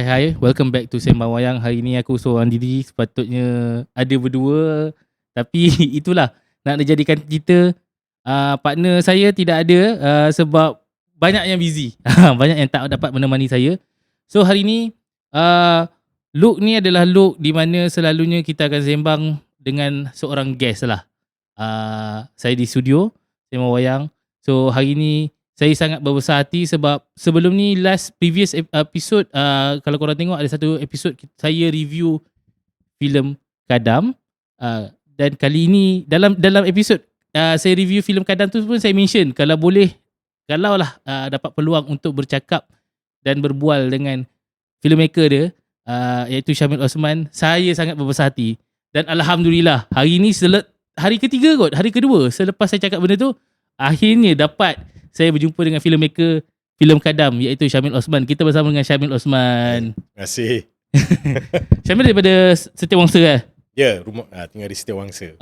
Hai. Welcome back to Sembang Wayang. Hari ni aku seorang diri, sepatutnya ada berdua. Tapi itulah, nak dijadikan kita partner saya tidak ada sebab banyak yang busy. Banyak yang tak dapat menemani saya. So hari ni look ni adalah look di mana selalunya kita akan sembang dengan seorang guest lah. Saya di studio Sembang Wayang. So hari ni saya sangat berbesar hati sebab sebelum ni previous episode, kalau korang tengok ada satu episode saya review filem Kadam, dan kali ini dalam episode saya review filem Kadam tu pun saya mention kalau lah dapat peluang untuk bercakap dan berbual dengan filmmaker dia, iaitu Syamil Osman, saya sangat berbesar hati. Dan Alhamdulillah hari ni hari kedua selepas saya cakap benda tu, akhirnya dapat saya berjumpa dengan filmmaker filem Kadam, iaitu Syamil Osman. Kita bersama dengan Syamil Osman. Terima kasih. Syamil daripada Setiawangsa kan? Ya, rumah tinggal di Setiawangsa.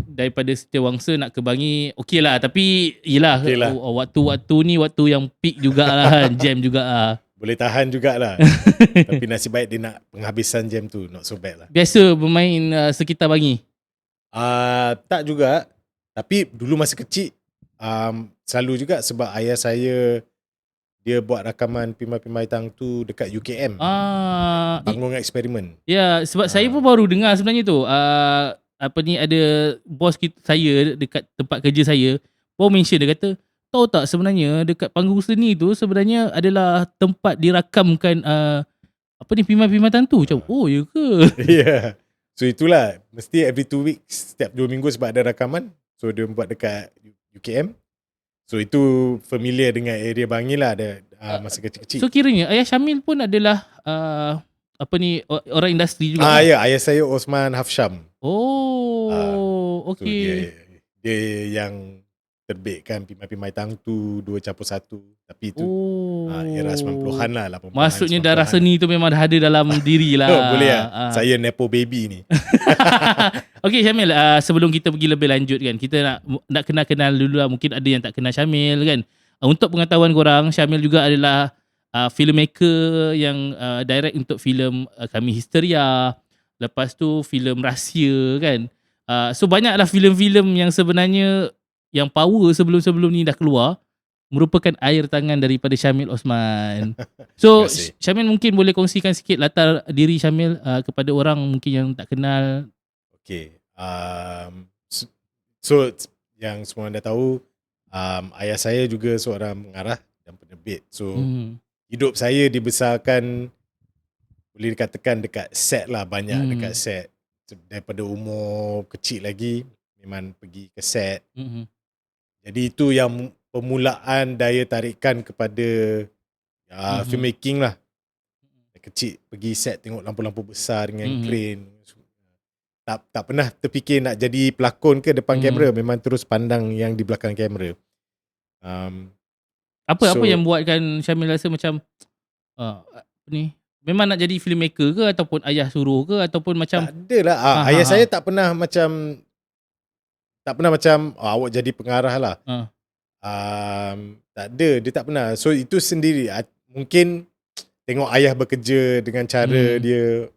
Daripada Setiawangsa nak ke Bangi, okey lah. Tapi yelah, okay lah. Waktu ni waktu yang peak jugalah kan. Jam juga lah. Boleh tahan jugalah. Tapi nasib baik dia nak penghabisan jam tu. Not so bad lah. Biasa bermain sekitar Bangi? Tak juga. Tapi dulu masa kecil, selalu juga sebab ayah saya dia buat rakaman Pimai-Pimai Tang tu dekat UKM. Panggung eksperimen. Ya, sebab saya pun baru dengar sebenarnya tu. Ada bos saya dekat tempat kerja saya baru mention, dia kata, tahu tak sebenarnya dekat panggung seni tu sebenarnya adalah tempat dirakamkan Pimai-Pimai Tang tu. Macam, oh ya ke? Yeah. So itulah, mesti every 2 weeks, setiap 2 minggu sebab ada rakaman. So dia buat dekat UKM. So itu familiar dengan area Bangi lah ada masa kecil-kecil. So kiranya ayah Syamil pun adalah orang industri juga. Ya, ayah saya Osman Hafsyam. Okey. Dia yang terbitkan Pimai-Pimai Tang tu 2+1. Tapi itu era 90-an lah, 80-an. Maksudnya darah seni tu memang dah ada dalam diri lah. Boleh lah. Saya nepo baby ni. Okey Syamil, sebelum kita pergi lebih lanjut kan, kita nak kenal dulu lah. Mungkin ada yang tak kenal Syamil kan. Untuk pengetahuan korang, Syamil juga adalah filmmaker yang direct untuk filem Kami Histeria. Lepas tu filem Rahsia kan. So banyaklah filem-filem yang sebenarnya yang power sebelum-sebelum ni dah keluar, merupakan air tangan daripada Syamil Osman. So Syamil mungkin boleh kongsikan sikit latar diri Syamil kepada orang mungkin yang tak kenal. Okay. So yang semua anda tahu, ayah saya juga seorang pengarah dan penerbit. So hidup saya dibesarkan, boleh dikatakan dekat set lah, banyak dekat set. Daripada umur kecil lagi memang pergi ke set. Jadi itu yang permulaan daya tarikan kepada filmmaking lah. Kecil pergi set tengok lampu-lampu besar dengan crane. Tak pernah terfikir nak jadi pelakon ke depan kamera. Memang terus pandang yang di belakang kamera. Apa yang buatkan Syamil rasa macam memang nak jadi filmmaker ke, ataupun ayah suruh ke, ataupun macam? Tak ada lah. Ayah saya tak pernah macam awak jadi pengarah lah. Tak ada, dia tak pernah. So itu sendiri. Mungkin tengok ayah bekerja dengan cara dia,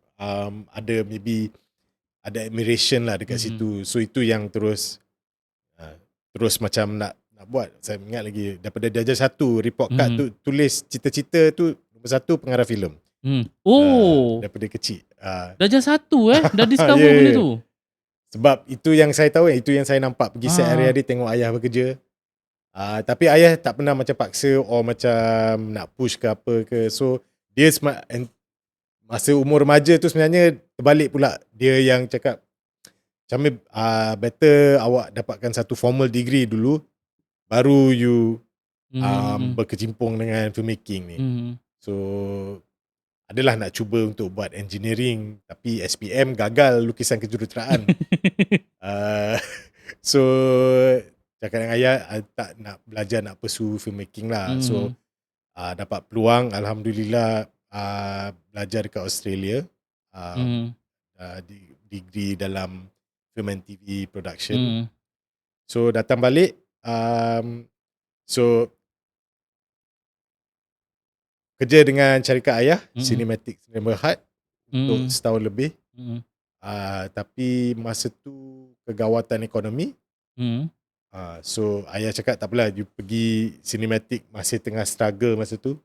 ada admiration lah dekat situ. So itu yang terus macam nak buat. Saya ingat lagi daripada darjah 1 report card tu tulis cita-cita tu nombor 1 pengarah filem. Daripada kecil. Darjah 1 dah discover benda tu. Sebab itu yang saya tahu, itu yang saya nampak pergi set hari-hari tengok ayah bekerja. Tapi ayah tak pernah macam paksa macam nak push ke apa ke. So dia masa umur remaja tu sebenarnya terbalik pula. Dia yang cakap, macam better awak dapatkan satu formal degree dulu, baru you berkecimpung dengan filmmaking ni. So adalah nak cuba untuk buat engineering, tapi SPM gagal lukisan kejuruteraan. So cakap dengan ayah, tak nak belajar, nak pursue filmmaking lah. So dapat peluang, Alhamdulillah, belajar dekat Australia, degree dalam film and TV production. So datang balik, so kerja dengan syarikat ayah, Cinematic Cinema Hut untuk setahun lebih. Tapi masa tu kegawatan ekonomi. So ayah cakap tak apalah, you pergi Cinematic, masih tengah struggle masa tu,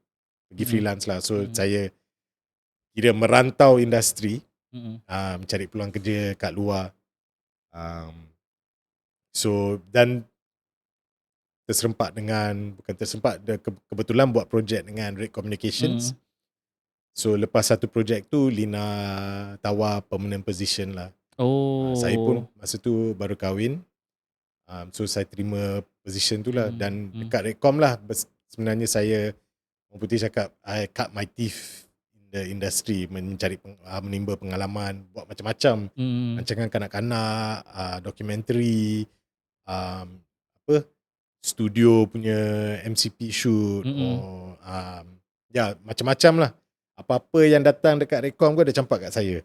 pergi freelance lah. So saya kira merantau industri, mencari peluang kerja kat luar. So dan kebetulan buat projek dengan Red Communications. So lepas satu projek tu, Lina tawar permanent position lah. Saya pun masa tu baru kahwin. So saya terima position tu lah. Dan dekat Redcom lah sebenarnya saya, orang putih cakap, I cut my teeth in the industry, menimba pengalaman, buat macam-macam. Rancangan kanak-kanak, dokumentari, studio punya MCP shoot, macam-macam lah. Apa-apa yang datang dekat Redcom dah campak kat saya.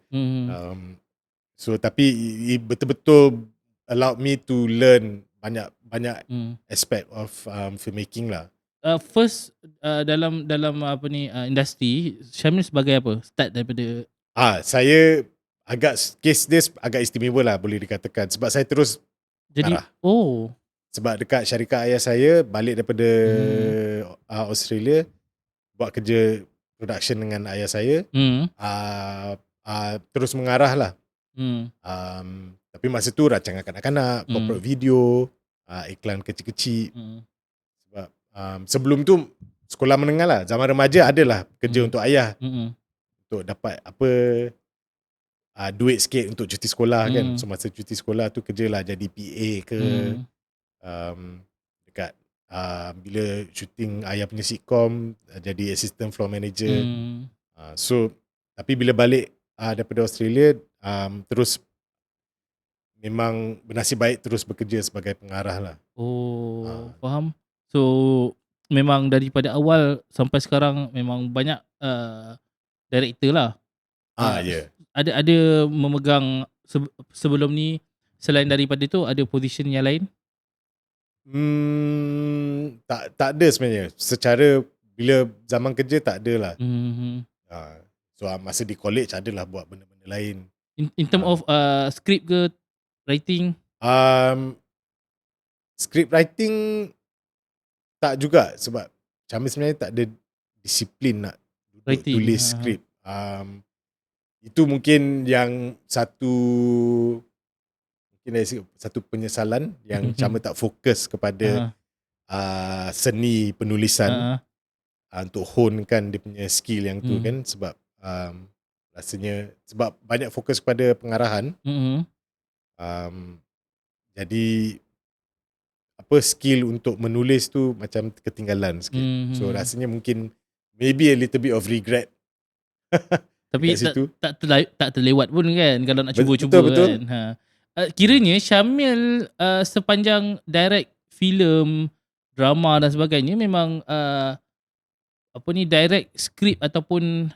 So tapi betul-betul allowed me to learn banyak aspect of filmmaking lah. First dalam apa ni industri, Syamil sebagai apa? Start daripada saya case this agak istimewa lah, boleh dikatakan, sebab saya terus jadi arah. Sebab dekat syarikat ayah saya, balik daripada Australia, buat kerja production dengan ayah saya, terus mengarah lah. Tapi masa tu rancangan kanak-kanak, corporate video, iklan kecil-kecil. Sebab sebelum tu sekolah menengah lah, zaman remaja adalah kerja untuk ayah, untuk dapat duit sikit untuk cuti sekolah kan. So masa cuti sekolah tu kerjalah jadi PA ke, dekat bila shooting ayah punya sitcom, jadi assistant floor manager. So tapi bila balik daripada Australia, terus memang bernasib baik terus bekerja sebagai pengarah lah. Faham. So memang daripada awal sampai sekarang memang banyak director lah. Ada memegang sebelum ni, selain daripada tu ada position yang lain? Tak ada sebenarnya. Secara bila zaman kerja tak ada lah. So masa di college adalah buat benda-benda lain. In term of script ke writing? Script writing tak juga, sebab kami sebenarnya tak ada disiplin nak tulis skrip. Itu mungkin yang satu penyesalan, yang Cama tak fokus kepada seni penulisan, untuk honekan dia punya skill yang tu kan. Sebab rasanya sebab banyak fokus kepada pengarahan, jadi skill untuk menulis tu macam ketinggalan sikit. So rasanya mungkin maybe a little bit of regret. Tapi tak terlewat pun kan kalau nak cuba-cuba kan. Kiranya Syamil sepanjang direct filem, drama dan sebagainya memang direct skrip ataupun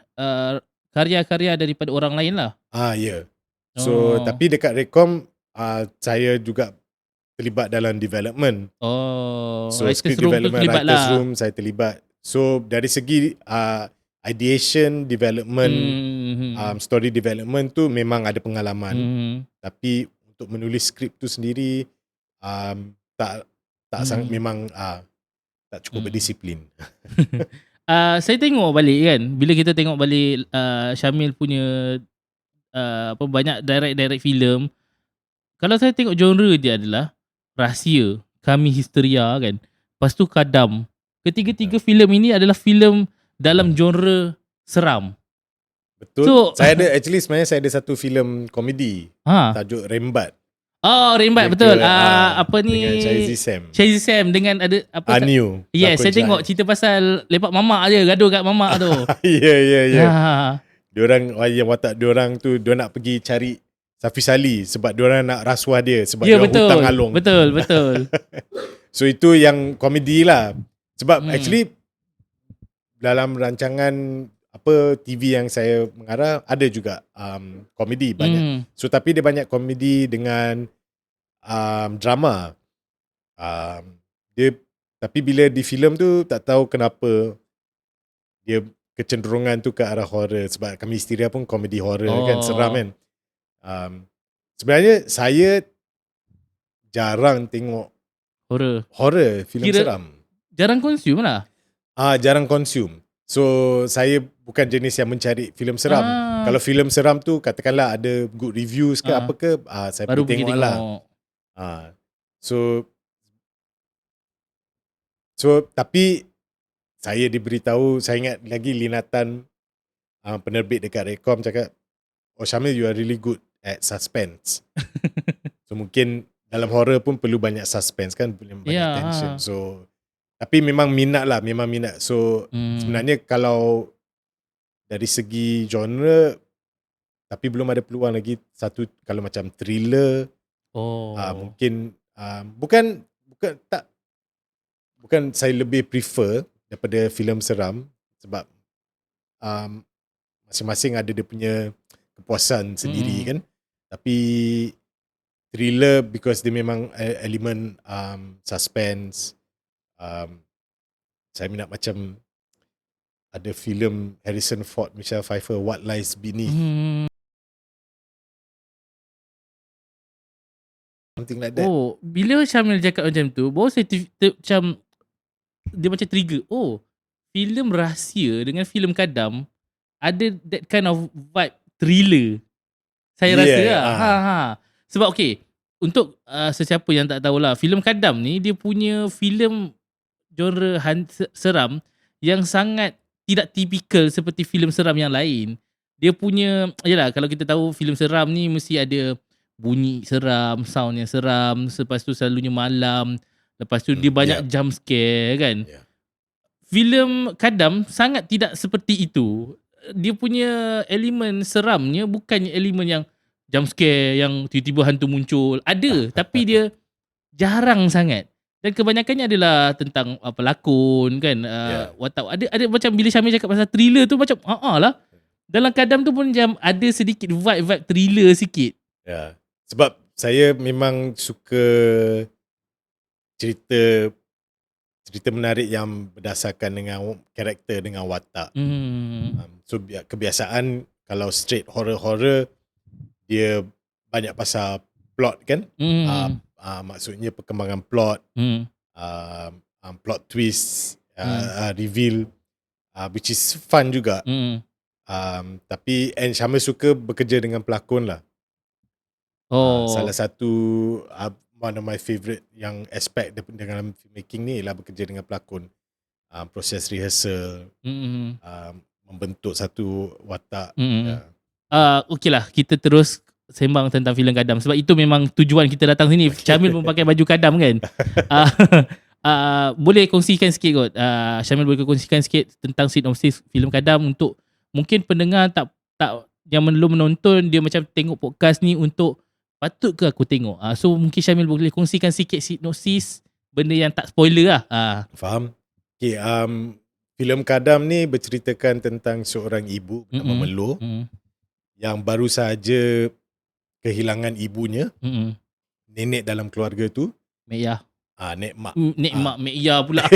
karya-karya daripada orang lain lah. So tapi dekat Redcom saya juga terlibat dalam development. So script development, writers room saya terlibat. So dari segi ideation, development, story development tu memang ada pengalaman. Tapi untuk menulis skrip tu sendiri tak sangat, memang tak cukup berdisiplin. Saya tengok balik kan, bila kita tengok balik Syamil punya banyak direct filem, kalau saya tengok genre dia adalah rahsia, Kami Histeria kan, lepas tu Kadam. Ketiga-tiga filem ini adalah filem dalam genre seram. Betul. So, sebenarnya saya ada satu filem komedi, tajuk Rembat. Rembat, betul. Dengan Shazzy Sam dengan ada apa? New. Yes, saya tengok cerita pasal lepak mamak dia, gaduh kat mamak tu. Ya. Diorang yang watak diorang tu, diorang nak pergi cari Safi Sali sebab diorang nak rasuah dia sebab diorang hutang alung. Betul. So itu yang komedi lah. Sebab actually dalam rancangan TV yang saya mengarah ada juga komedi banyak. So tapi dia banyak komedi dengan drama. Dia tapi bila di filem tu tak tahu kenapa dia kecenderungan tu ke arah horror sebab Kami Hysteria pun komedi horror kan, seram kan. Sebenarnya saya jarang tengok horror, filem seram. Jarang consume lah. Jarang consume. So saya bukan jenis yang mencari filem seram. Kalau filem seram tu katakanlah ada good reviews ke apa ke, saya baru pergi tengok lah. So tapi saya diberitahu, saya ingat lagi Linatan penerbit dekat Rekom cakap, "Oh Syamil, you are really good at suspense." So mungkin dalam horror pun perlu banyak suspense kan, banyak tension. So tapi memang minat. So sebenarnya kalau dari segi genre, tapi belum ada peluang lagi satu, kalau macam thriller, mungkin bukan saya lebih prefer daripada filem seram sebab masing-masing ada dia punya kepuasan sendiri kan. Tapi thriller because dia memang elemen suspense. Saya minat macam ada filem Harrison Ford, Michelle Pfeiffer, What Lies Beneath. Something like that. Bila Syamil cakap macam tu, baru saya macam dia macam trigger. Filem rahsia dengan filem kadam ada that kind of vibe thriller. Saya rasa lah. Sebab untuk sesiapa yang tak tahulah, filem kadam ni dia punya filem genre seram yang sangat tidak tipikal seperti filem seram yang lain. Dia punya, yalah, kalau kita tahu filem seram ni mesti ada bunyi seram, sound yang seram, lepas tu selalunya malam, lepas tu dia banyak jump scare kan. Filem kadam sangat tidak seperti itu. Dia punya elemen seramnya bukannya elemen yang jump scare, yang tiba-tiba hantu muncul. Ada, tapi dia jarang sangat. Dan kebanyakannya adalah tentang pelakon kan. Watak. Ada macam bila Syamil cakap pasal thriller tu macam lah. Dalam kadam tu pun macam ada sedikit vibe thriller sikit. Ya. Sebab saya memang suka cerita menarik yang berdasarkan dengan karakter, dengan watak. So kebiasaan kalau straight horror dia banyak pasal plot kan. Maksudnya perkembangan plot, plot twist, reveal, which is fun juga. Tapi Syamil suka bekerja dengan pelakon lah. Salah satu one of my favourite yang aspect dalam filmmaking ni ialah bekerja dengan pelakon. Proses rehearsal, membentuk satu watak. Okey lah, kita terus sembang tentang filem kadam sebab itu memang tujuan kita datang sini. Syamil pun pakai baju kadam kan. Boleh kongsikan sikit kot, Syamil boleh kongsikan sikit tentang sinopsis filem kadam untuk mungkin pendengar tak yang belum menonton, dia macam tengok podcast ni untuk patut ke aku tengok. So mungkin Syamil boleh kongsikan sikit sinopsis, benda yang tak spoiler lah. Faham. Okay, filem kadam ni berceritakan tentang seorang ibu bernama Melo yang baru saja kehilangan ibunya, nenek dalam keluarga tu, Mek Yah. Nek Mak. Nek Mak, Mek Yah pula.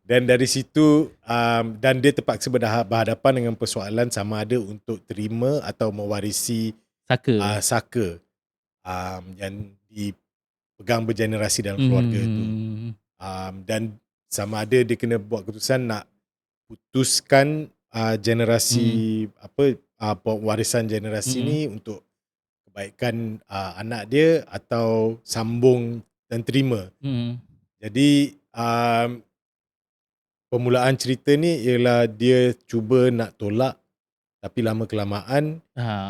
Dan dari situ dan dia terpaksa berhadapan dengan persoalan sama ada untuk terima atau mewarisi saka yang dipegang bergenerasi dalam keluarga tu. Dan sama ada dia kena buat keputusan nak putuskan generasi warisan generasi ni untuk kebaikan anak dia atau sambung dan terima. Jadi permulaan cerita ni ialah dia cuba nak tolak, tapi lama kelamaan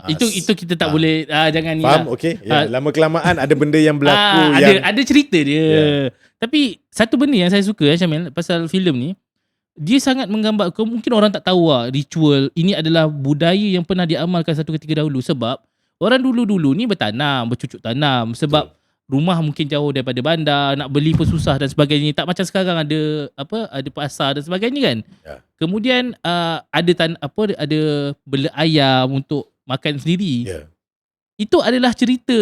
itu kita tak boleh jangan ni. Faham? Okey. Lama kelamaan ada benda yang berlaku ada cerita dia. Tapi satu benda yang saya suka Syamil pasal filem ni, dia sangat menggambarkan, mungkin orang tak tahu ritual ini adalah budaya yang pernah diamalkan satu ketika dahulu. Sebab orang dulu-dulu ni bercucuk tanam. Sebab rumah mungkin jauh daripada bandar, nak beli pun susah dan sebagainya. Tak macam sekarang ada pasar dan sebagainya kan. Kemudian ada bela ayam untuk makan sendiri. Itu adalah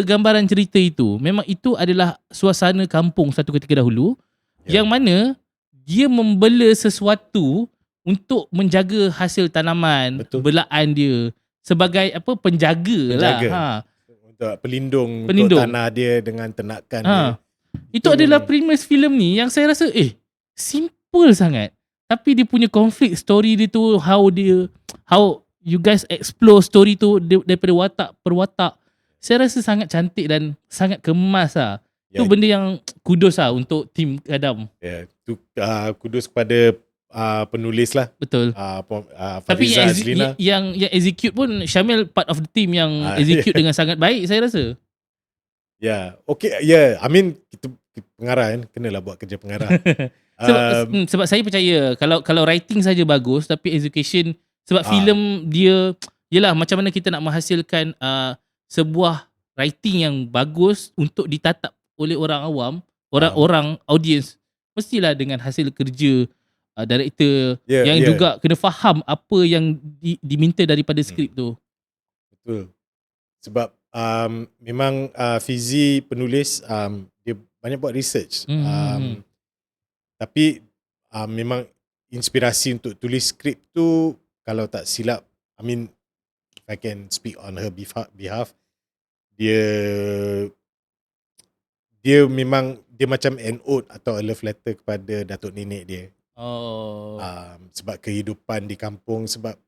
gambaran cerita itu. Memang itu adalah suasana kampung satu ketika dahulu, yang mana dia membela sesuatu untuk menjaga hasil tanaman, Betul. belaan dia sebagai apa penjaga lah. Penjaga. Untuk pelindung untuk Pelindung. tanah dia dengan ternakan dia. Itu adalah premise filem ni yang saya rasa simple sangat. Tapi dia punya conflict story dia tu, how you guys explore story tu daripada watak per watak. Saya rasa sangat cantik dan sangat kemas lah. Itu benda yang kudos lah untuk tim Kadam. Tu kudus kepada penulis lah. Betul. Tapi Fariza Azlina. yang execute pun Syamil part of the team yang execute dengan sangat baik saya rasa. Okay. I mean kita pengarah kan, kenalah buat kerja pengarah. Sebab saya percaya kalau writing saja bagus tapi execution, sebab filem dia yalah macam mana kita nak menghasilkan sebuah writing yang bagus untuk ditatap oleh orang awam, orang audience, mestilah dengan hasil kerja director yang juga kena faham apa yang diminta daripada skrip tu. Betul. Sebab memang Fizi penulis dia banyak buat research. Tapi memang inspirasi untuk tulis skrip tu, kalau tak silap, I mean if I can speak on her behalf, dia memang dia macam an ode atau a love letter kepada datuk nenek dia. Sebab kehidupan di kampung, sebab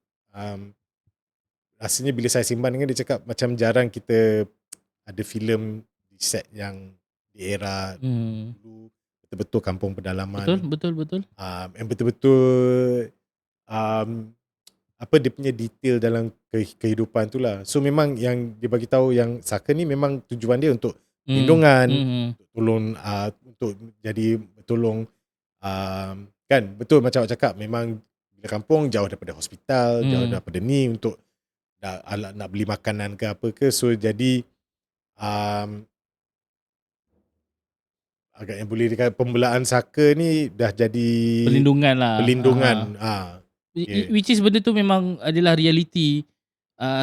rasanya bila saya simpan dengan dia cakap macam jarang kita ada filem di set yang di era dulu, betul-betul kampung pedalaman. Betul. Yang betul-betul apa dia punya detail dalam kehidupan tu lah. So memang yang dia bagi tahu yang Saka ni memang tujuan dia untuk perlindungan, untuk tolong, untuk jadi tolong, kan betul macam awak cakap, memang bila kampung jauh daripada hospital, jauh daripada ni, untuk nak beli makanan ke apa ke. So jadi agaknya boleh dikatakan pembelaan Saka ni dah jadi pelindungan lah. Which is benda tu memang adalah realiti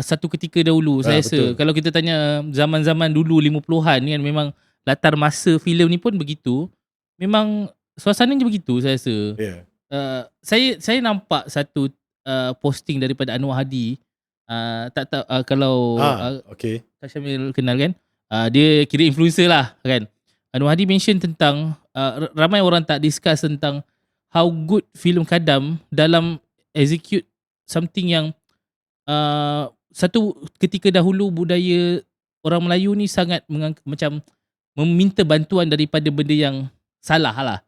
satu ketika dahulu. Saya rasa kalau kita tanya zaman-zaman dulu 50-an kan, memang latar masa filem ni pun begitu. Memang suasananya begitu saya rasa. Saya nampak satu posting daripada Anwar Hadi. Tak tahu kalau Kak Syamil kenal kan. Dia kira influencer lah kan. Anwar Hadi mention tentang ramai orang tak discuss tentang how good filem Kadam dalam execute something yang satu ketika dahulu budaya orang Melayu ni sangat macam meminta bantuan daripada benda yang salah lah.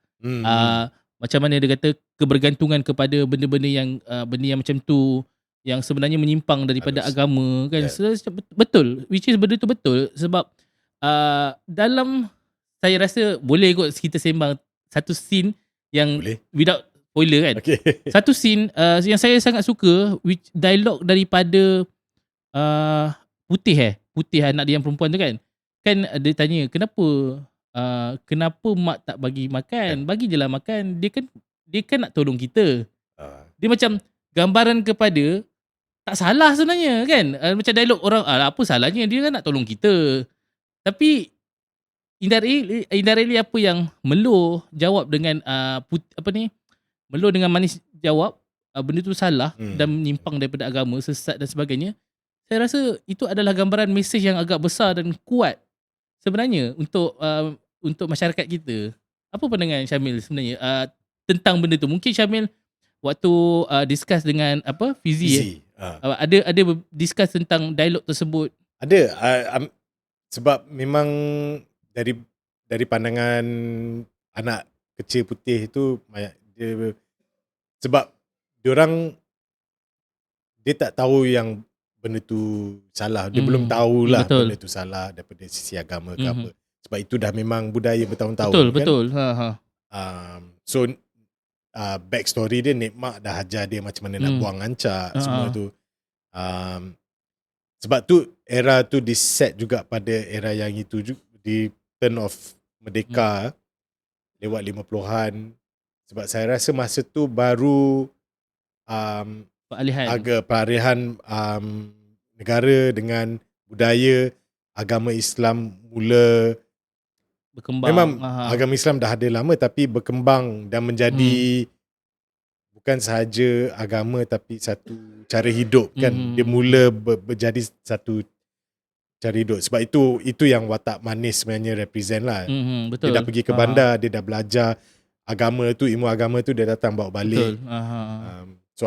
Macam mana dia kata kebergantungan kepada benda-benda yang benda yang macam tu, yang sebenarnya menyimpang daripada agama kan. Betul, which is benda tu betul. Sebab dalam, saya rasa boleh kot kita sembang satu scene yang without spoiler kan. Satu scene yang saya sangat suka, which dialog daripada Putih anak dia yang perempuan tu kan. Kan dia tanya kenapa mak tak bagi makan, bagi je lah makan, dia kan nak tolong kita. Dia macam gambaran kepada tak salah sebenarnya kan. Macam dialog orang, apa salahnya, dia kan nak tolong kita. Tapi indirectly apa yang Melo jawab dengan Melo dengan manis jawab benda tu salah dan menyimpang daripada agama, sesat dan sebagainya. Saya rasa itu adalah gambaran mesej yang agak besar dan kuat sebenarnya untuk masyarakat kita. Apa pandangan Syamil sebenarnya tentang benda tu? Mungkin Syamil waktu discuss dengan Fizi ada discuss tentang dialog tersebut. Ada, sebab memang dari pandangan anak kecil putih itu, dia, sebab diorang dia tak tahu yang benda tu salah. Dia belum tahulah benda tu salah daripada sisi agama ke apa. Sebab itu dah memang budaya bertahun-tahun. Betul. So backstory dia, Nek Mak dah ajar dia macam mana nak buang ancak, semua tu. Sebab tu era tu diset juga pada era yang itu juga, di turn of Merdeka lewat 50-an. Sebab saya rasa masa tu baru peralihan negara dengan budaya agama Islam mula berkembang. Memang agama Islam dah ada lama, tapi berkembang dan menjadi bukan sahaja agama tapi satu cara hidup kan. Dia mula berjadi satu cara hidup. Sebab itu yang watak manis sebenarnya represent lah. Betul. Dia dah pergi ke bandar, dia dah belajar agama tu, ilmu agama tu, dia datang bawa balik. Betul. So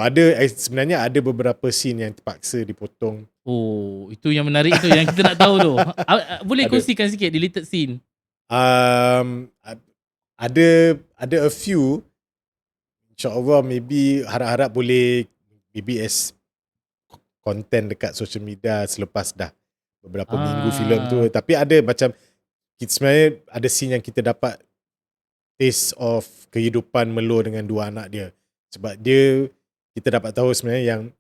sebenarnya ada beberapa scene yang terpaksa dipotong. Oh, itu yang menarik tu yang kita nak tahu tu. Boleh kongsikan sikit deleted scene? Ada a few. InsyaAllah maybe harap-harap boleh maybe as content dekat social media selepas dah beberapa minggu filem tu. Tapi ada macam sebenarnya ada scene yang kita dapat taste of kehidupan Melo dengan dua anak dia. Sebab kita dapat tahu sebenarnya yang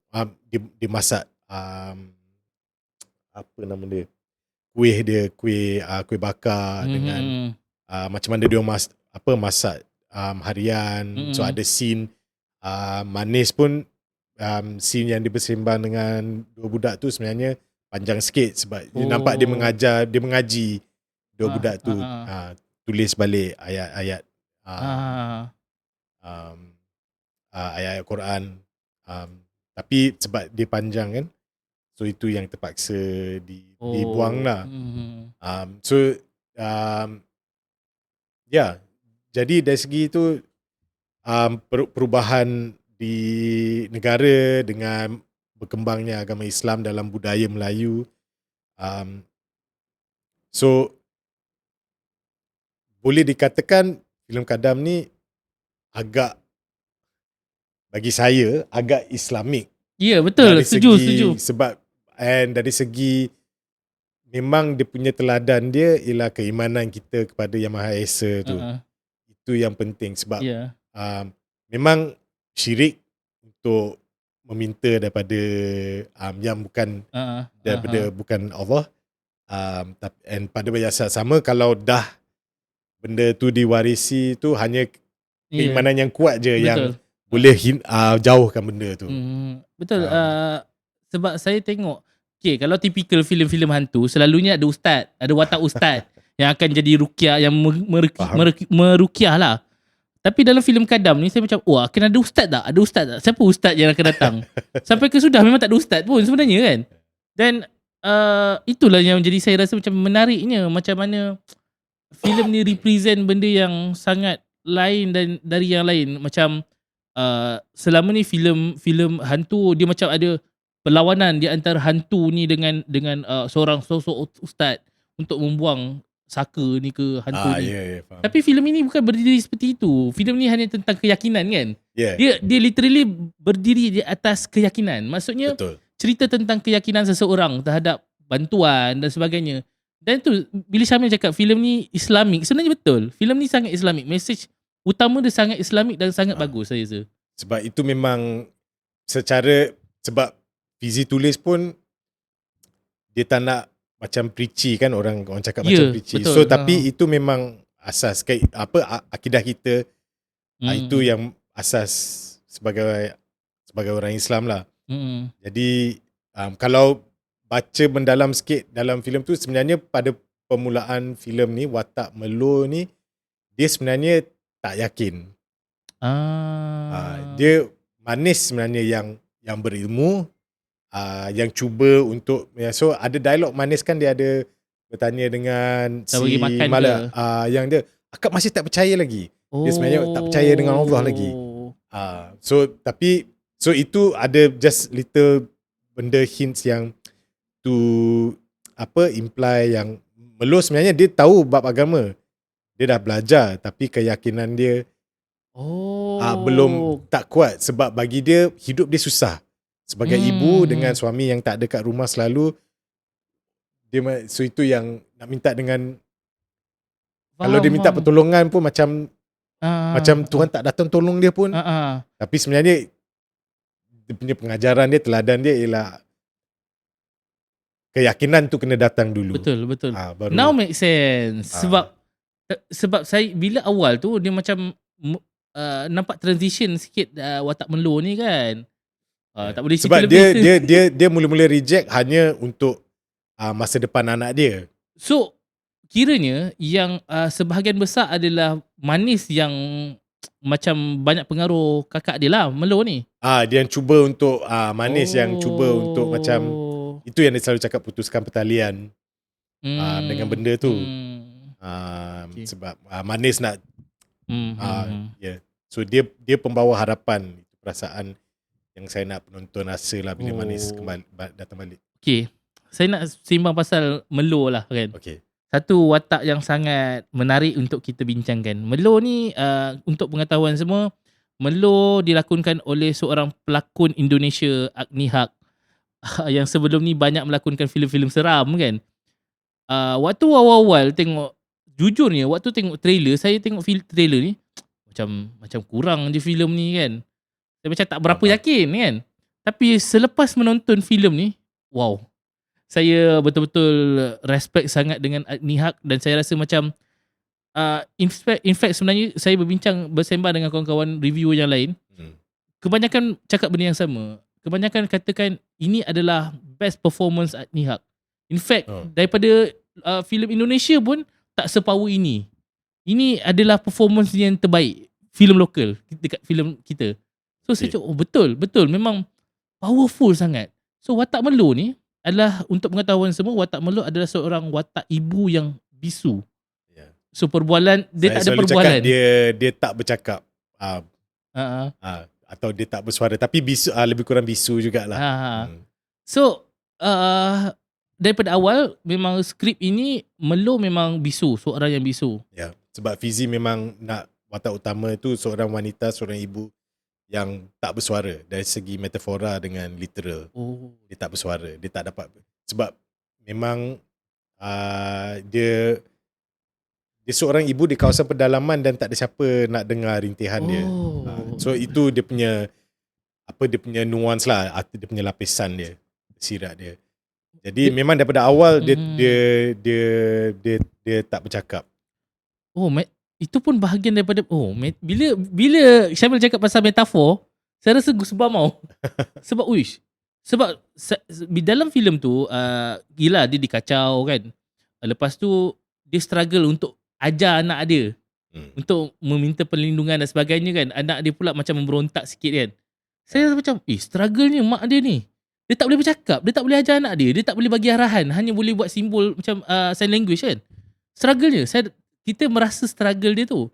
dia masak apa nama dia, kuih bakar dengan macam mana dia masak harian. So ada scene manis pun, scene yang dia bersembang dengan dua budak tu sebenarnya panjang sikit sebab dia nampak dia mengaji dua budak tu tulis balik ayat-ayat ayat Quran, tapi sebab dia panjang kan, so itu yang terpaksa dibuang lah. Jadi dari segi itu perubahan di negara dengan berkembangnya agama Islam dalam budaya Melayu, so boleh dikatakan filem Kadam ni agak, bagi saya agak Islamik. Ya, betul. Setuju. Sebab dari segi memang dia punya teladan dia ialah keimanan kita kepada Yang Maha Esa tu. Itu yang penting sebab memang syirik untuk meminta daripada yang bukan daripada bukan Allah. And pada biasa sama, kalau dah benda tu diwarisi tu hanya keimanan yang kuat je yang boleh jauhkan benda tu. Betul. Sebab saya tengok, kalau typical filem-filem hantu selalunya ada ustaz, ada watak ustaz yang akan jadi ruqyah, yang meruqyah lah. Tapi dalam filem Kadam ni saya macam, akan ada ustaz tak? Ada ustaz tak? Siapa ustaz yang akan datang? Sampai ke sudah memang tak ada ustaz pun sebenarnya kan. Dan itulah yang jadi saya rasa macam menariknya, macam mana filem ni represent benda yang sangat lain dan dari yang lain. Macam selama ni filem hantu dia macam ada perlawanan di antara hantu ni dengan seorang sosok ustaz untuk membuang saka ni ke hantu ni. Faham. Tapi filem ini bukan berdiri seperti itu. Filem ni hanya tentang keyakinan kan. Dia literally berdiri di atas keyakinan. Maksudnya betul, cerita tentang keyakinan seseorang terhadap bantuan dan sebagainya. Dan tu bila Syamil cakap filem ni Islamik, sebenarnya betul. Filem ni sangat Islamik. Message utama dia sangat Islamik dan sangat bagus saya rasa. Sebab itu memang sebab Fizi tulis pun dia tak nak macam preachy kan, orang cakap macam preachy. Betul. So tapi itu memang asas akidah kita. Itu yang asas sebagai orang Islam lah. Jadi kalau baca mendalam sikit dalam filem tu, sebenarnya pada permulaan filem ni watak Melo ni dia sebenarnya tak yakin. Dia manis sebenarnya yang berilmu, yang cuba untuk, so ada dialog manis kan, dia ada bertanya dengan si Malak, yang dia akak masih tak percaya lagi. Dia sebenarnya tak percaya dengan Allah lagi. So itu ada just little benda hints yang to imply yang Melo sebenarnya dia tahu bab agama. Dia dah belajar tapi keyakinan dia belum tak kuat, sebab bagi dia hidup dia susah. Sebagai ibu dengan suami yang tak ada kat rumah selalu, so itu yang nak minta dengan kalau dia minta pertolongan pun macam Tuhan tak datang tolong dia pun. Tapi sebenarnya dia punya pengajaran dia, teladan dia ialah keyakinan tu kena datang dulu. Betul. Baru. Now make sense. Sebab saya bila awal tu dia macam nampak transition sikit watak Melo ni kan. Tak boleh sebab dia mula-mula reject hanya untuk masa depan anak dia. So kiranya yang sebahagian besar adalah manis yang macam banyak pengaruh kakak dia lah, Melo ni. Dia yang cuba untuk Manis yang cuba untuk macam itu yang dia selalu cakap putuskan pertalian dengan benda tu. Okay. Sebab Manis nak Yeah. So dia pembawa harapan, itu perasaan yang saya nak penonton rasa lah bila Manis kembali datang balik. Okay, saya nak sembang pasal Melo lah kan. Okay. Satu watak yang sangat menarik untuk kita bincangkan. Melo ni untuk pengetahuan semua, Melo dilakonkan oleh seorang pelakon Indonesia, Agni Haq, yang sebelum ni banyak melakonkan filem-filem seram kan. Waktu awal-awal tengok, jujurnya waktu tengok trailer, saya tengok trailer ni macam kurang je filem ni kan. Saya macam tak berapa yakin kan. Tapi selepas menonton filem ni, wow, saya betul-betul respect sangat dengan Agni Haq, dan saya rasa macam in fact sebenarnya saya bersembang dengan kawan-kawan review yang lain, kebanyakan cakap benda yang sama. Kebanyakan katakan ini adalah best performance Agni Haq. In fact daripada filem Indonesia pun tak sepower ini. Ini adalah performance yang terbaik filem lokal dekat filem kita. So saya cakap betul memang powerful sangat. So watak Melo ni adalah, untuk pengetahuan semua, watak Melo adalah seorang watak ibu yang bisu. So perbualan dia saya tak ada perbualan. Dia tak bercakap atau dia tak bersuara, tapi bisu, lebih kurang bisu jugalah. So daripada awal memang skrip ini Melo memang bisu, seorang yang bisu. Ya, sebab Fizi memang nak watak utama tu seorang wanita, seorang ibu yang tak bersuara dari segi metafora dengan literal. Dia tak bersuara, dia tak dapat, sebab memang dia seorang ibu di kawasan pedalaman dan tak ada siapa nak dengar rintihan dia. So itu dia punya nuance lah, dia punya lapisan dia, sirat dia. Jadi memang daripada awal dia tak bercakap. Itu pun bahagian daripada bila Syamil cakap pasal metafor, saya rasa goosebumps mau. Sebab di dalam filem tu gila dia dikacau kan. Lepas tu dia struggle untuk ajar anak dia, untuk meminta perlindungan dan sebagainya kan. Anak dia pula macam memberontak sikit kan. Saya rasa macam struggle-nya mak dia ni. Dia tak boleh bercakap, dia tak boleh ajar anak dia tak boleh bagi arahan, hanya boleh buat simbol macam sign language kan. Struggle-nya, kita merasa struggle dia tu.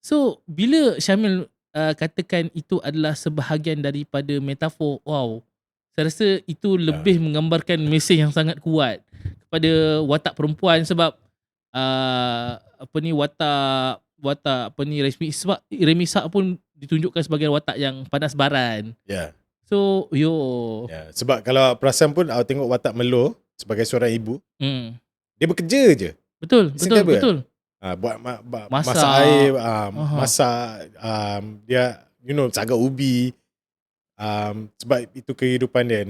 So bila Syamil katakan itu adalah sebahagian daripada metafor, wow, saya rasa itu lebih menggambarkan mesej yang sangat kuat kepada watak perempuan. Sebab watak Remy Ishak pun ditunjukkan sebagai watak yang panas baran. So sebab kalau perasan pun awak tengok watak Melo sebagai seorang ibu, dia bekerja je. Betul. Buat masak air, masak, dia sagak ubi, sebab itu kehidupan dia.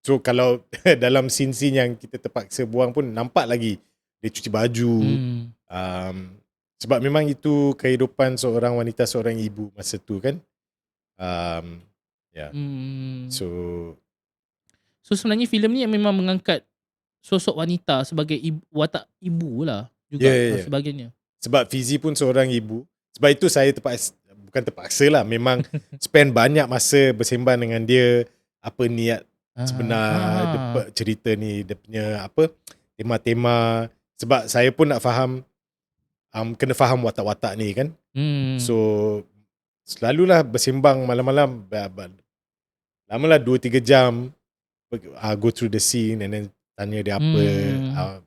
So kalau dalam scene-scene yang kita terpaksa buang pun nampak lagi dia cuci baju, sebab memang itu kehidupan seorang wanita, seorang ibu masa tu kan. So sebenarnya filem ni memang mengangkat sosok wanita sebagai watak ibu lah juga. Sebagainya. Sebab Fizi pun seorang ibu. Sebab itu saya bukan terpaksa lah, memang spend banyak masa bersembang dengan dia, apa niat sebenar cerita ni, dia punya tema-tema. Sebab saya pun nak faham, kena faham watak-watak ni kan. So selalulah bersembang malam-malam, lamalah 2-3 jam, go through the scene and then tanya dia apa,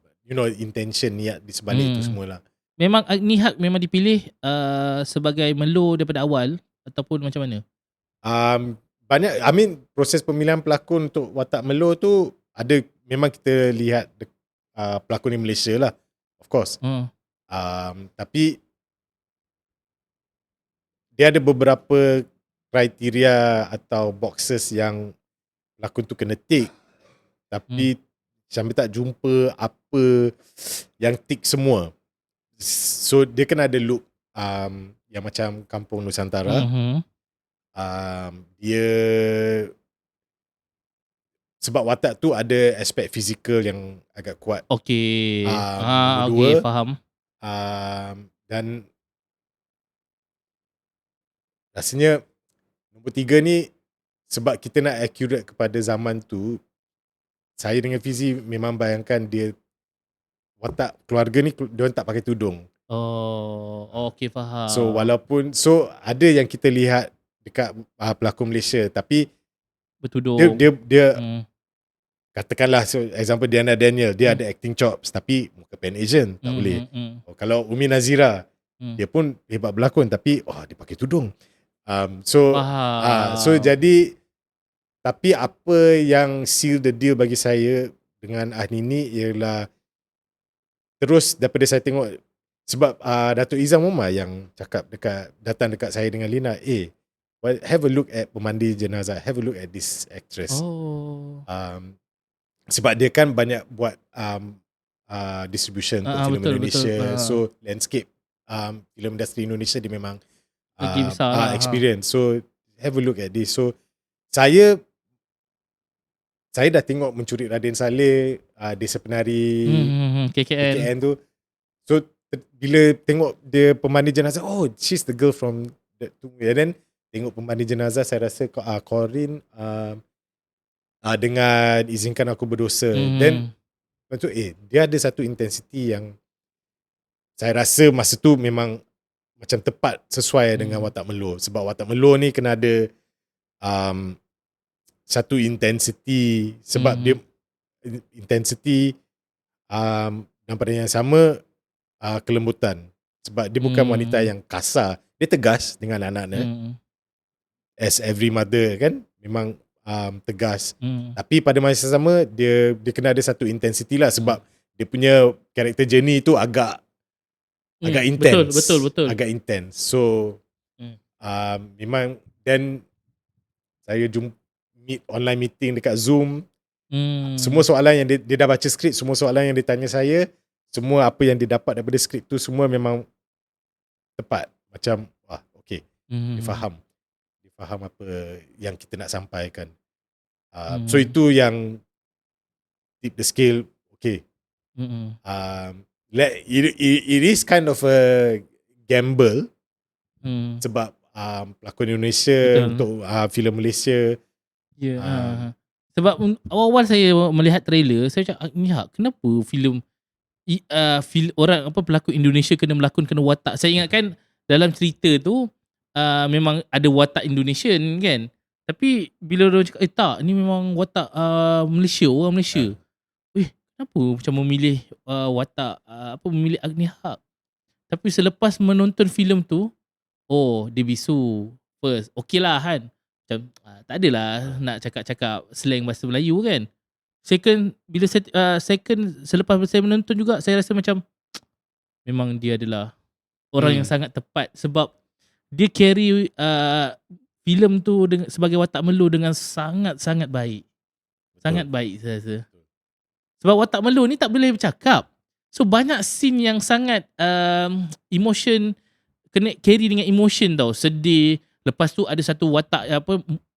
intention, niat di sebalik itu semualah. Memang Agni Haq memang dipilih sebagai Melo daripada awal ataupun macam mana? Banyak, proses pemilihan pelakon untuk watak Melo tu ada, memang kita lihat pelakon di Malaysia lah, of course. Tapi dia ada beberapa kriteria atau boxes yang pelakon tu kena tick, tapi Syamil tak jumpa apa yang tick semua. So dia kena ada look yang macam Kampung Nusantara. Dia sebab watak tu ada aspek fizikal yang agak kuat. Okay. Kedua, faham. Dan rasanya nombor 3 ni sebab kita nak accurate kepada zaman tu. Saya dengan Fizi memang bayangkan dia watak keluarga ni diorang tak pakai tudung. Oh, okey faham. So walaupun ada yang kita lihat dekat pelakon Malaysia tapi bertudung. Dia katakanlah example Diana Daniel, dia ada acting chops tapi muka Pan Asian tak boleh. Kalau Umi Nazira, dia pun hebat berlakon tapi dia pakai tudung. So jadi tapi apa yang seal the deal bagi saya dengan Ahni ni ialah terus daripada saya tengok, sebab Datuk Izzah Momar yang cakap datang dekat saya dengan Lina, have a look at pemandi jenazah, have a look at this actress. Sebab dia kan banyak buat distribution untuk filem Indonesia. So landscape filem industri Indonesia dia memang experience. So have a look at this. So saya dah tengok Mencuri Raden Saleh, Desa Penari KKN tu. So bila tengok dia pemandi jenazah, she's the girl from that tu. And then tengok pemandi jenazah, saya rasa Corin dengan Izinkan Aku Berdosa. Then dia ada satu intensity yang saya rasa masa tu memang macam tepat sesuai dengan Watak Melo. Sebab Watak Melo ni kena ada satu intensity, sebab dia intensity dan pada yang sama kelembutan. Sebab dia bukan wanita yang kasar, dia tegas dengan anak-anak. As every mother kan, memang tegas. Tapi pada masa sama dia kena ada satu intensity lah, sebab dia punya character journey tu agak intense. Betul. Agak intense. So memang, dan saya meet online meeting dekat Zoom. Semua soalan yang dia dah baca skrip, semua soalan yang dia tanya saya, semua apa yang dia dapat daripada skrip tu semua memang tepat. Macam okay, dia faham apa yang kita nak sampaikan. So itu yang tip the scale. Okay. It is kind of a gamble. Sebab pelakon Indonesia untuk filem Malaysia. Sebab awal-awal saya melihat trailer, saya cakap ni kenapa filem orang pelakon Indonesia kena watak. Saya ingatkan dalam cerita tu memang ada watak Indonesian kan. Tapi bila orang cakap tak, ni memang watak Malaysia, orang Malaysia. Kenapa macam memilih watak memilih Agni Haq. Tapi selepas menonton filem tu, dia bisu first. Okey lah kan. Macam tak adalah nak cakap slang bahasa Melayu kan. Second, bila selepas saya menonton juga, saya rasa macam memang dia adalah orang yang sangat tepat. Sebab dia carry filem tu sebagai Watak Melo dengan sangat-sangat baik. Sangat baik saya rasa. Sebab Watak Melo ni tak boleh bercakap. So banyak scene yang sangat emotion, kena carry dengan emotion tau. Sedih. Lepas tu ada satu watak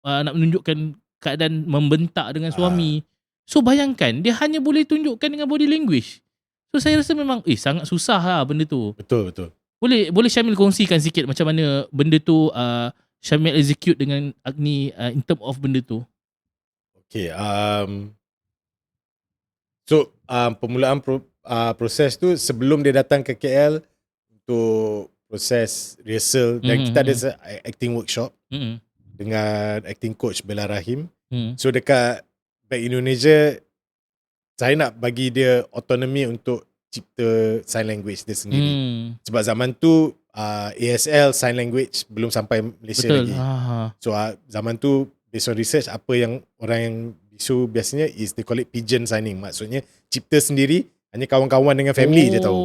nak menunjukkan keadaan membentak dengan suami. So bayangkan, dia hanya boleh tunjukkan dengan body language. So saya rasa memang sangat susah lah benda tu. Betul. Boleh Syamil kongsikan sikit macam mana benda tu Syamil execute dengan Agni in term of benda tu. Okay. So permulaan proses tu sebelum dia datang ke KL untuk proses rehearsal, dan kita ada acting workshop dengan acting coach Bella Rahim. So dekat Back Indonesia, saya nak bagi dia autonomi untuk cipta sign language dia sendiri. Sebab zaman tu ASL sign language belum sampai Malaysia lagi. So zaman tu based on research, apa yang orang yang bisu biasanya is they call it pigeon signing. Maksudnya cipta sendiri, hanya kawan-kawan dengan family je tahu.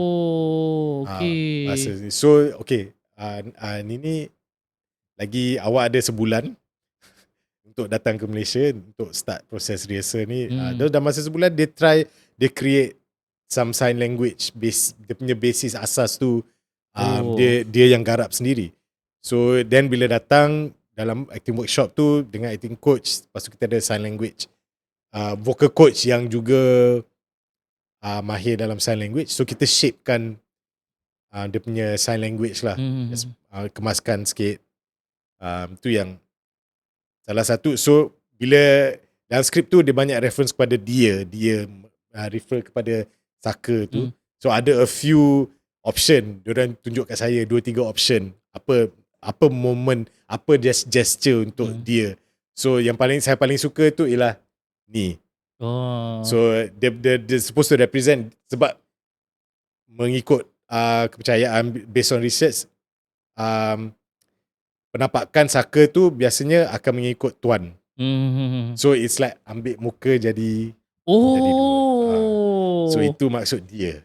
Okay. So okay, ni lagi awak ada sebulan untuk datang ke Malaysia untuk start proses rehearsal ni. Dalam masa sebulan dia create some sign language base, dia punya basis asas tu dia yang garap sendiri. So then bila datang dalam acting workshop tu dengan acting coach, lepas tu kita ada sign language vocal coach yang juga mahir dalam sign language. So kita shapekan dia punya sign language lah. Kemaskan sikit. Tu yang salah satu. So bila dalam skrip tu dia banyak reference kepada dia refer kepada Saka tu. So ada a few option, diorang tunjuk kat saya 2-3 option apa moment, apa gesture untuk dia. So yang saya paling suka tu ialah ni. So dia supposed to represent, sebab mengikut kepercayaan based on research, penampakan Saka tu biasanya akan mengikut tuan. So it's like ambil muka jadi dua. So itu maksud dia.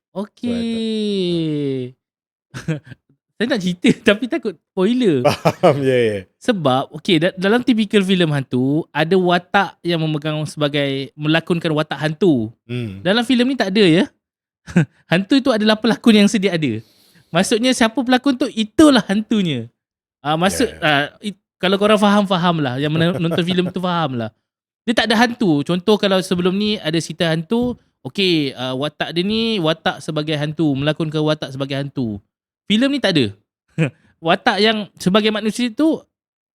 Okay. Saya nak cerita tapi takut spoiler. Faham, yeah. Sebab dalam typical filem hantu ada watak yang melakonkan watak hantu. Dalam filem ni tak ada ya. Hantu itu adalah pelakon yang sedia ada. Maksudnya siapa pelakon tu, itulah hantunya. Kalau korang faham lah, yang menonton filem tu faham lah. Dia tak ada hantu. Contoh kalau sebelum ni ada cerita hantu, watak dia ni watak sebagai hantu, melakonkan watak sebagai hantu. Filem ni tak ada. Watak yang sebagai manusia tu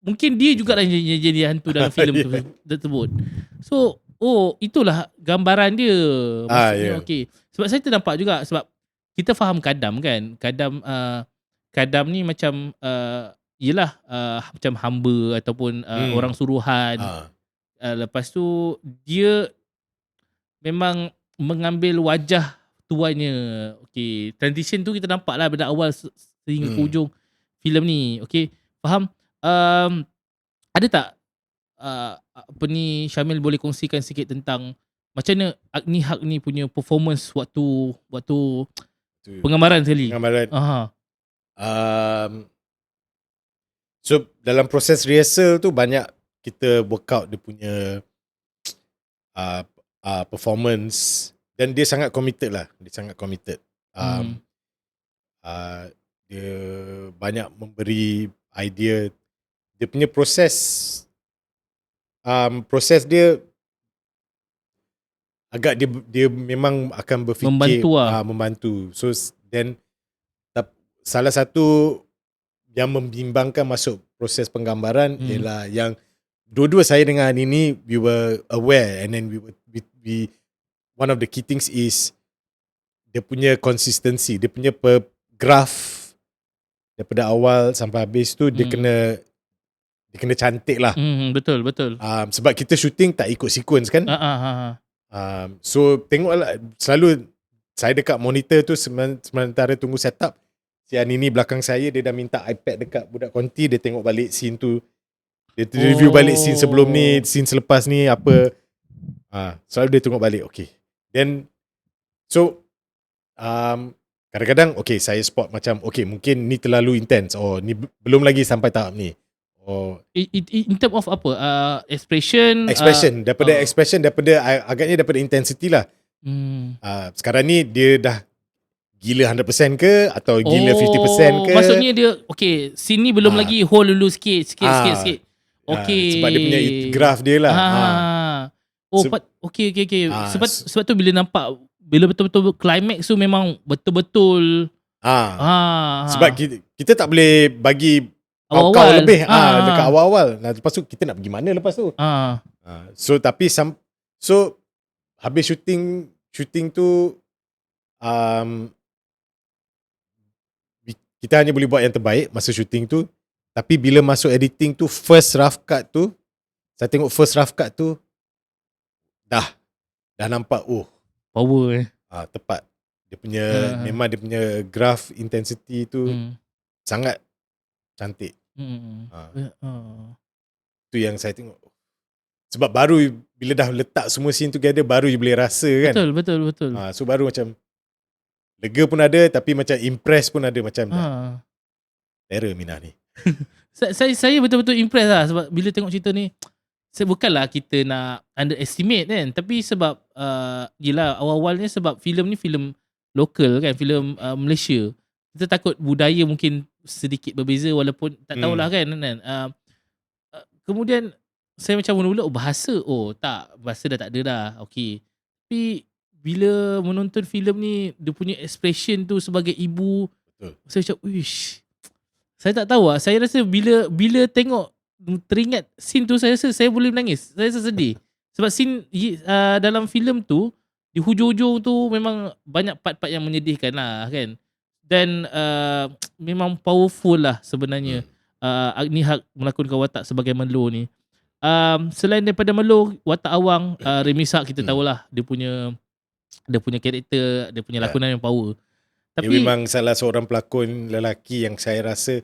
mungkin dia juga lah yang jadi hantu dalam filem tersebut. So, itulah gambaran dia. Maksudnya sebab saya ternampak juga, sebab kita faham Kadam kan. Kadam ni macam macam hamba ataupun orang suruhan. Lepas tu dia memang mengambil wajah tuannya. Transition tu kita nampak lah pada awal sehingga ke ujung filem ni. Faham? Ada tak Syamil boleh kongsikan sikit tentang macam mana Agni Haq ni punya performance waktu penggambaran sekali? So dalam proses rehearsal tu banyak kita work out dia punya performance, dan dia sangat committed lah. Dia banyak memberi idea. Dia punya proses dia agak dia memang akan berfikir membantu. So then salah satu yang membimbangkan masuk proses penggambaran ialah yang dua-dua saya dengan ini we were aware, and then we one of the key things is dia punya consistency, dia punya graph daripada awal sampai habis tu dia kena cantik lah. Betul. Sebab kita shooting tak ikut sequence kan. So tengoklah, selalu saya dekat monitor tu sementara tunggu setup, si Anini belakang saya, dia dah minta iPad dekat budak konti, dia tengok balik scene tu, dia review balik scene sebelum ni, scene selepas ni apa. Selalu dia tengok balik. Then so kadang-kadang saya spot macam mungkin ni terlalu intense, ni belum lagi sampai tahap ni. In term of apa? Expression daripada agaknya daripada intensity lah. Sekarang ni dia dah gila 100% ke atau gila 50% ke? Maksudnya dia scene ni belum lagi hold dulu sikit. Sebab dia punya graph dia lah. Sebab tu bila nampak, bila betul-betul climax tu memang betul-betul sebab kita tak boleh bagi kau lebih dekat awal-awal. Lepas tu kita nak pergi mana lepas tu? So tapi habis shooting tu kita hanya boleh buat yang terbaik masa shooting tu. Tapi bila masuk editing tu, first rough cut tu, saya tengok first rough cut tu dah nampak power tepat. Dia punya memang dia punya graph intensity tu sangat cantik. Tu yang saya tengok. Sebab baru bila dah letak semua scene together, baru you boleh rasa kan. Betul. So baru macam lega pun ada, tapi macam impress pun ada, macam terror Minah ni. Saya betul-betul impress lah, sebab bila tengok cerita ni, bukanlah kita nak underestimate kan, tapi sebab yelah awal-awalnya sebab filem ni filem lokal kan, filem Malaysia. Kita takut budaya mungkin sedikit berbeza, walaupun tak tahulah kan. Kemudian saya macam mula-mula bahasa bahasa dah tak ada dah. Tapi bila menonton filem ni, dia punya expression tu sebagai ibu, saya macam Saya tak tahu lah. Saya rasa bila tengok, teringat scene tu, saya rasa saya boleh menangis. Saya rasa sedih. Sebab scene dalam filem tu, di hujung-hujung tu memang banyak part-part yang menyedihkan lah kan. Dan memang powerful lah sebenarnya Agni Haq melakonkan watak sebagai Melo ni. Selain daripada Melo, watak awang, Remy Sak kita tahulah dia punya karakter, dia punya lakonan yang power. Dia Tapi memang salah seorang pelakon lelaki yang saya rasa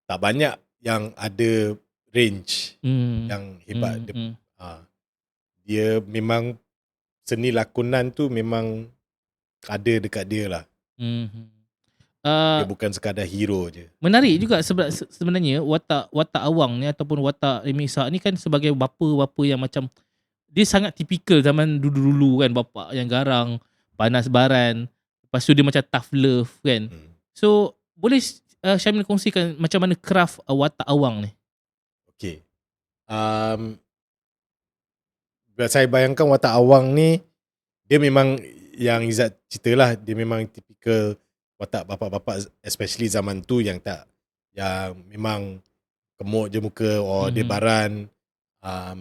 tak banyak yang ada range yang hebat. Dia memang seni lakonan tu memang ada dekat dia lah. Dia bukan sekadar hero je. Menarik juga sebab sebenarnya watak awang ni ataupun watak Remy Sak ni kan sebagai bapa yang macam dia sangat tipikal zaman dulu-dulu kan, bapa yang garang, panas baran, lepas tu dia macam tough love kan. So boleh Syamil kongsikan macam mana craft watak awang ni? Okay. Saya bayangkan watak awang ni, dia memang yang Izzat cerita lah, dia memang tipikal watak bapa-bapa, especially zaman tu yang memang kemuk je muka, dia baran.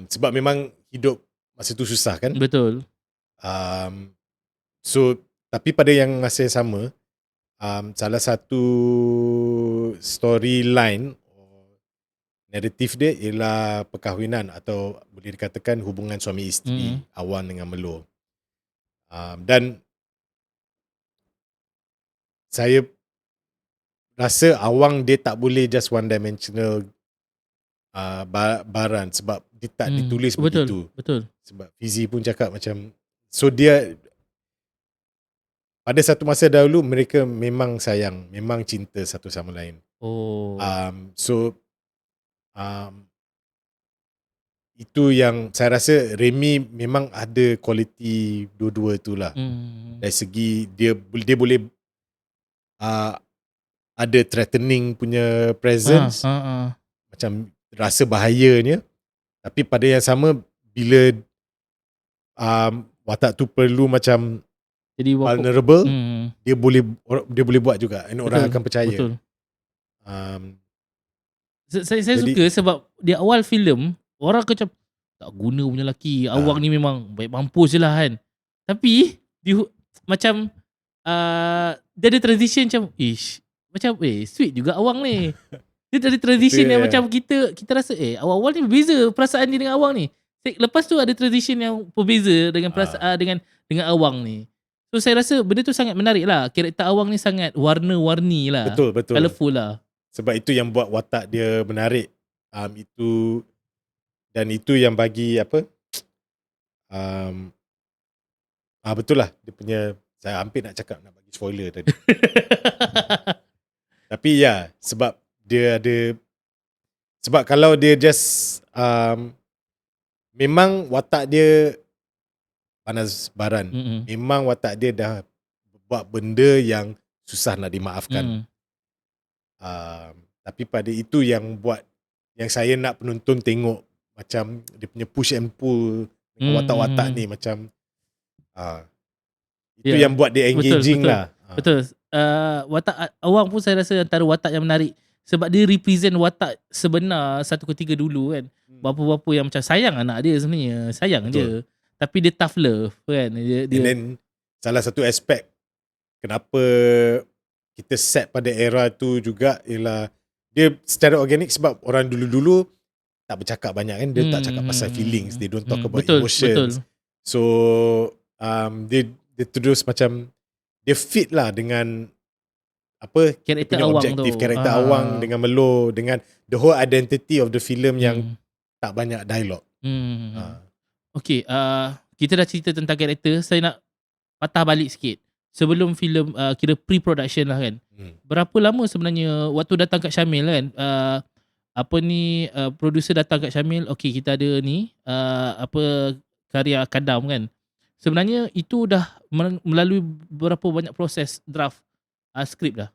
Sebab memang hidup masa tu susah kan. Betul. So tapi pada yang masa yang sama, salah satu storyline naratif dia ialah perkahwinan atau boleh dikatakan hubungan suami isteri Awang dengan Melo. Dan saya rasa Awang dia tak boleh just one dimensional baran sebab dia tak ditulis begitu. Betul. Sebab Fizi pun cakap macam, so dia pada satu masa dahulu mereka memang sayang, memang cinta satu sama lain. Itu yang saya rasa Remy memang ada kualiti dua-dua itulah. Dari segi dia boleh ada threatening punya presence, macam rasa bahayanya, tapi pada yang sama bila watak tu perlu macam jadi vulnerable, dia boleh buat juga, and orang akan percaya. Betul. Saya suka sebab di awal filem orang macam tak guna punya lelaki, Awang ni memang baik mampus je lah kan. Tapi macam dia ada transition macam macam sweet juga Awang ni. Dia dari transition yang macam kita rasa awal-awal ni berbeza perasaan dia dengan Awang ni. Lepas tu ada transition yang berbeza dengan perasaan dengan Awang ni. So saya rasa benda tu sangat menarik lah. Karakter Awang ni sangat warna-warni lah. Betul. Colourful lah. Sebab itu yang buat watak dia menarik. Dan itu yang bagi betul lah dia punya, saya hampir nak cakap nak bagi spoiler tadi. Tapi sebab dia ada, sebab kalau dia just memang watak dia panas baran. Memang watak dia dah buat benda yang susah nak dimaafkan. Tapi pada itu yang buat, yang saya nak penonton tengok macam dia punya push and pull dengan watak-watak ni macam itu yang buat dia engaging. Betul. Watak Awang pun saya rasa antara watak yang menarik sebab dia represent watak sebenar satu ketika dulu kan. Bapa-bapa yang macam sayang anak dia sebenarnya, sayang je. Tapi dia tough love kan. Dia and then salah satu aspek kenapa kita set pada era tu juga ialah dia secara organik, sebab orang dulu-dulu tak bercakap banyak kan. Dia tak cakap pasal feelings, they don't talk about emotions. So dia terus macam dia fit lah dengan karakter Awang objektif, tu. karakter Awang dengan Melo, dengan the whole identity of the film yang tak banyak dialog. Okay, kita dah cerita tentang karakter. Saya nak patah balik sikit. Sebelum filem kira pre-production lah kan. Berapa lama sebenarnya waktu datang kat Syamil kan, producer datang kat Syamil, okay kita ada ni karya Kadam kan. Sebenarnya itu dah melalui berapa banyak proses draft skrip dah?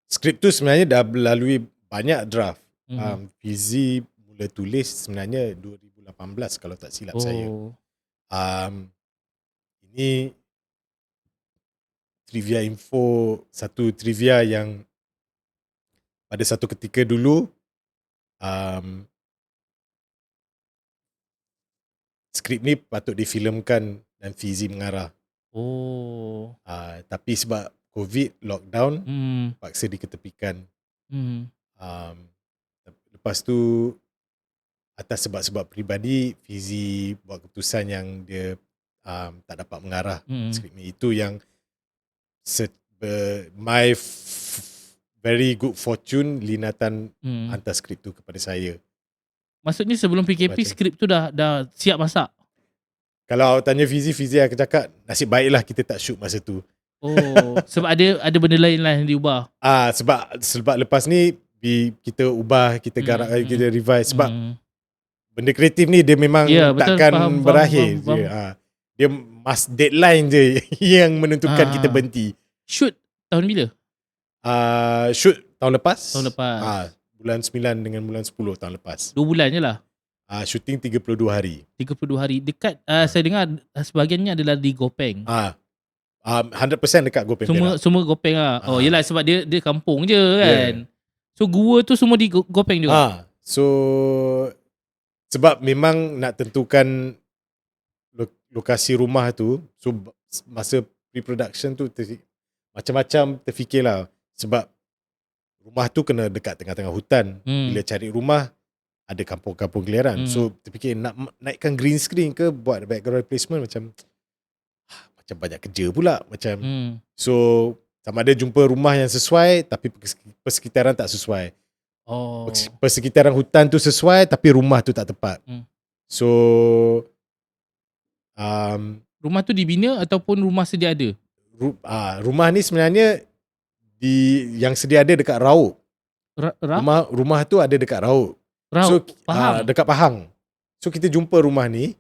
Skrip tu sebenarnya dah melalui banyak draft. Fizi mula tulis sebenarnya 2018 kalau tak silap saya. Ini satu trivia yang pada satu ketika dulu skrip ni patut difilmkan dan Fizi mengarah. Oh. Tapi sebab COVID, lockdown, Hmm. paksa diketepikan. Hmm. Lepas tu atas sebab-sebab peribadi, Fizi buat keputusan yang dia tak dapat mengarah skrip ni. Itu yang very good fortune, Lina Tan hantar skrip tu kepada saya. Maksudnya sebelum PKP skrip tu dah siap masak? Kalau awak tanya Fizi akan cakap nasib baiklah kita tak shoot masa tu. Oh, sebab ada benda lain lah yang diubah. Sebab lepas ni kita ubah, kita garap, kita revise. Sebab benda kreatif ni dia memang takkan berakhir. Faham. Dia deadline je yang menentukan kita berhenti. Shoot tahun bila? Shoot tahun lepas. Bulan 9 dengan bulan 10 tahun lepas. 2 bulan je lah. Shooting 32 hari. 32 hari. Dekat saya dengar sebahagiannya adalah di Gopeng. 100% dekat Gopeng. Semua Gopeng lah. Oh yelah, sebab dia kampung je kan. So gua tu semua di Gopeng juga. So sebab memang nak tentukan lokasi rumah tu, so masa pre-production tu macam-macam terfikirlah. Sebab rumah tu kena dekat tengah-tengah hutan. Bila cari rumah ada kampung-kampung keliaran. So terfikir nak naikkan green screen ke, buat background replacement, macam banyak kerja pula. So sama ada jumpa rumah yang sesuai tapi persekitaran tak sesuai. Persekitaran hutan tu sesuai tapi rumah tu tak tepat. So rumah tu dibina ataupun rumah sedia ada? Rumah ni sebenarnya yang sedia ada dekat Rauk. Rumah tu ada dekat Rauk. Pahang. Dekat Pahang. So kita jumpa rumah ni.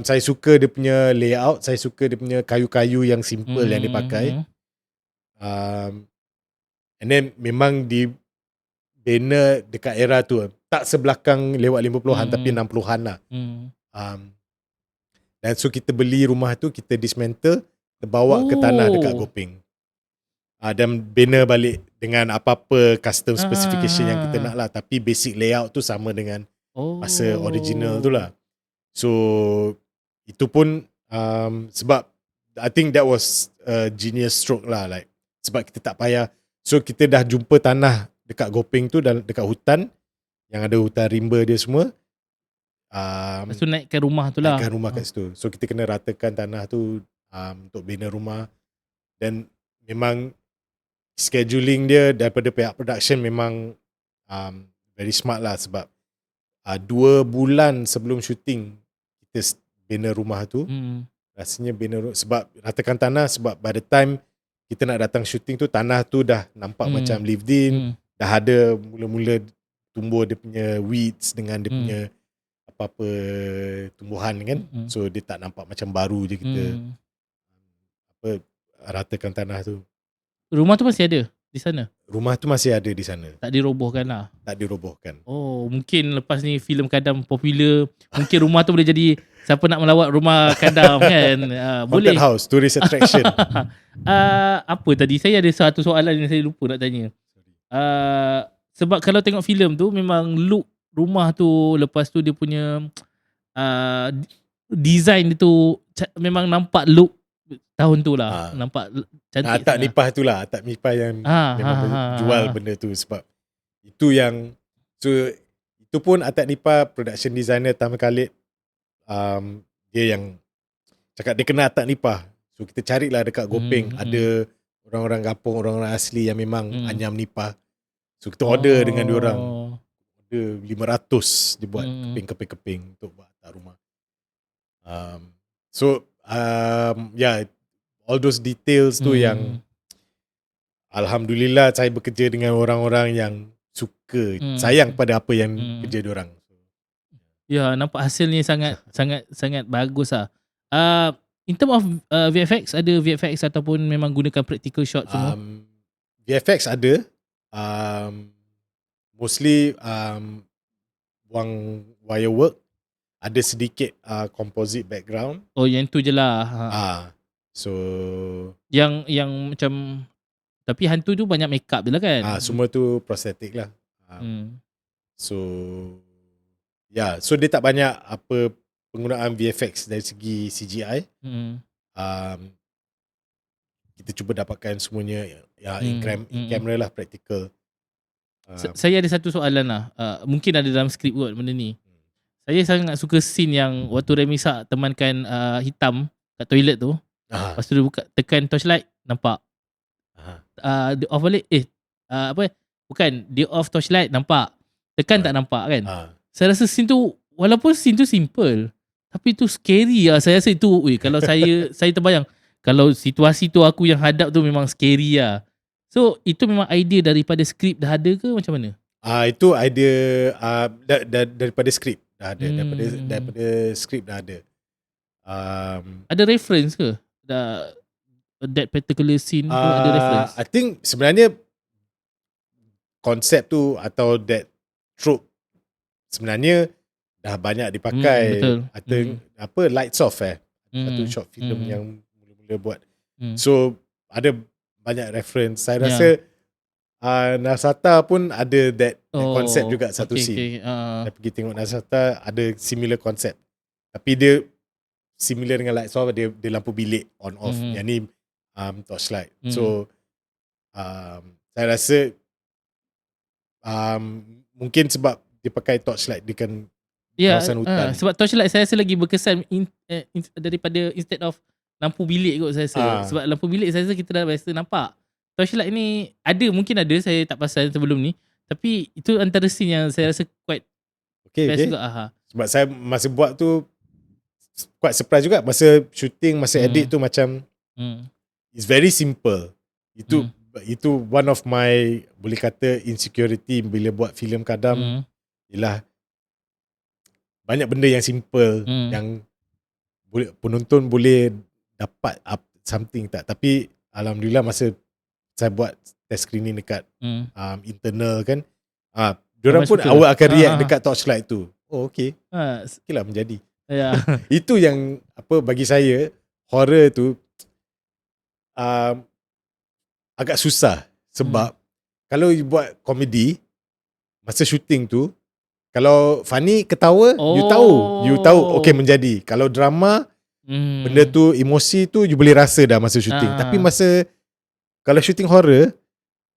Saya suka dia punya layout, saya suka dia punya kayu-kayu yang simple yang dia pakai. And then memang di banner dekat era tu, tak sebelakang lewat 50-an tapi 60-an lah. Dan so kita beli rumah tu, kita dismantle, kita bawa ke tanah dekat Gopeng. Dan banner balik dengan apa-apa custom specification yang kita nak lah. Tapi basic layout tu sama dengan masa original tu lah. So itu pun sebab I think that was a genius stroke lah. Like, sebab kita tak payah. So kita dah jumpa tanah dekat Gopeng tu, dan dekat hutan yang ada hutan rimba dia semua. Lepas tu naikkan rumah tu lah. Naikkan rumah kat situ. So kita kena ratakan tanah tu untuk bina rumah. Dan memang scheduling dia daripada pihak production memang very smart lah. Sebab 2 bulan sebelum syuting kita bina rumah tu. Rasanya bina rumah, sebab ratakan tanah, sebab by the time kita nak datang syuting tu, tanah tu dah nampak macam lived in. Dah ada mula-mula tumbuh dia punya weeds dengan dia punya apa-apa tumbuhan kan. So dia tak nampak macam baru je kita ratakan tanah tu. Rumah tu masih ada di sana? Rumah tu masih ada di sana. Tak dirobohkan lah? Tak dirobohkan. Oh, mungkin lepas ni filem Kadam popular, mungkin rumah tu boleh jadi siapa nak melawat rumah Kadam kan. Boleh. Haunted house, tourist attraction. Apa tadi? Saya ada satu soalan yang saya lupa nak tanya. Sebab kalau tengok filem tu, memang look rumah tu, lepas tu dia punya design dia tu memang nampak look tahun tu lah. Nampak cantik. Atap nipah tu lah. Atap nipah yang memang jual benda tu. Sebab itu yang, so itu pun atap nipah production designer Tam Khalid, dia yang cakap dia kena atap nipah. So kita carilah dekat Gopeng ada orang-orang kampung, orang-orang asli yang memang anyam nipah. So kita order dengan diorang. Order 500 dia buat keping-keping untuk buat atap rumah. All those details tu yang alhamdulillah saya bekerja dengan orang-orang yang suka, sayang pada apa yang kerja diorang. Ya, nampak hasilnya sangat bagus lah. In term of VFX, ada VFX ataupun memang gunakan practical shot semua? VFX ada. Mostly buang wire work. Ada sedikit composite background. Oh, yang tu je lah. So Yang macam, tapi hantu tu banyak makeup je lah kan. semua tu prosthetic lah. Hmm. So so dia tak banyak apa penggunaan VFX dari segi CGI. Kita cuba dapatkan semuanya in camera lah, practical. Saya ada satu soalan lah. Mungkin ada dalam skrip kot benda ni. Saya sangat suka scene yang waktu Remisa temankan hitam kat toilet tu. Lepas tu dia tekan torchlight, nampak. Dia off balik, bukan, dia off torchlight, nampak. Tekan tak nampak kan. Saya rasa scene tu, walaupun scene tu simple, tapi tu scary lah. Saya rasa itu, kalau saya terbayang, kalau situasi tu aku yang hadap tu memang scary lah. So itu memang idea daripada skrip dah ada ke macam mana? Itu idea daripada skrip dah ada. Daripada skrip dah ada. Ada reference ke? That particular scene tu ada reference? I think sebenarnya konsep tu atau that trope sebenarnya dah banyak dipakai. Betul. Lights Off satu short film yang mula-mula buat. So ada banyak reference. Saya rasa Nasata pun ada that konsep juga, satu scene. Saya pergi tengok Nasata ada similar konsep. Tapi dia similar dengan Lights Off, dia lampu bilik on off. Yang ni torchlight. So saya rasa mungkin sebab dia pakai torchlight di kawasan hutan. Sebab torchlight saya rasa lagi berkesan daripada instead of lampu bilik kot saya rasa. Sebab lampu bilik saya rasa kita dah biasa nampak. Torchlight ni mungkin ada, saya tak pasal sebelum ni. Tapi itu antara scene yang saya rasa quite best juga. Sebab saya masa buat tu quite surprise juga. Masa shooting, masa edit tu macam it's very simple. Itu one of my, boleh kata, insecurity bila buat filem Kadam. Ialah banyak benda yang simple, yang penonton boleh dapat something tak. Tapi alhamdulillah masa saya buat test screening dekat internal kan, diorang pun awak akan react dekat torchlight tu. Oh okay, okay lah menjadi. Itu yang bagi saya horror tu agak susah. Sebab kalau you buat komedi, masa shooting tu, kalau funny, ketawa, you tahu okay menjadi. Kalau drama, benda tu, emosi tu you boleh rasa dah masa shooting. Tapi kalau shooting horror,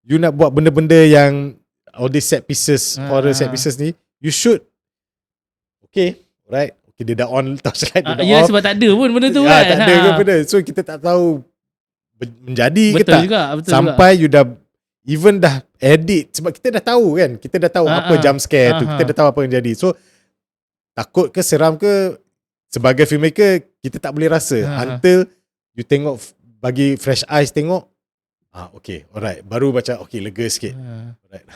you nak buat benda-benda yang all these set pieces, horror set pieces ni, you shoot okay, right, okay, dia dah on torchlight, dia dah off. Sebab tak ada pun benda tu kan. Tak ada ke benda. So kita tak tahu menjadi ke tak. Betul sampai you dah even dah edit. Sebab kita dah tahu kan, kita dah tahu apa jump scare tu, kita dah tahu apa yang jadi. So takut ke, seram ke, sebagai filmmaker kita tak boleh rasa until you tengok, bagi fresh eyes tengok, okay, alright, baru macam okay, lega sikit. Alright.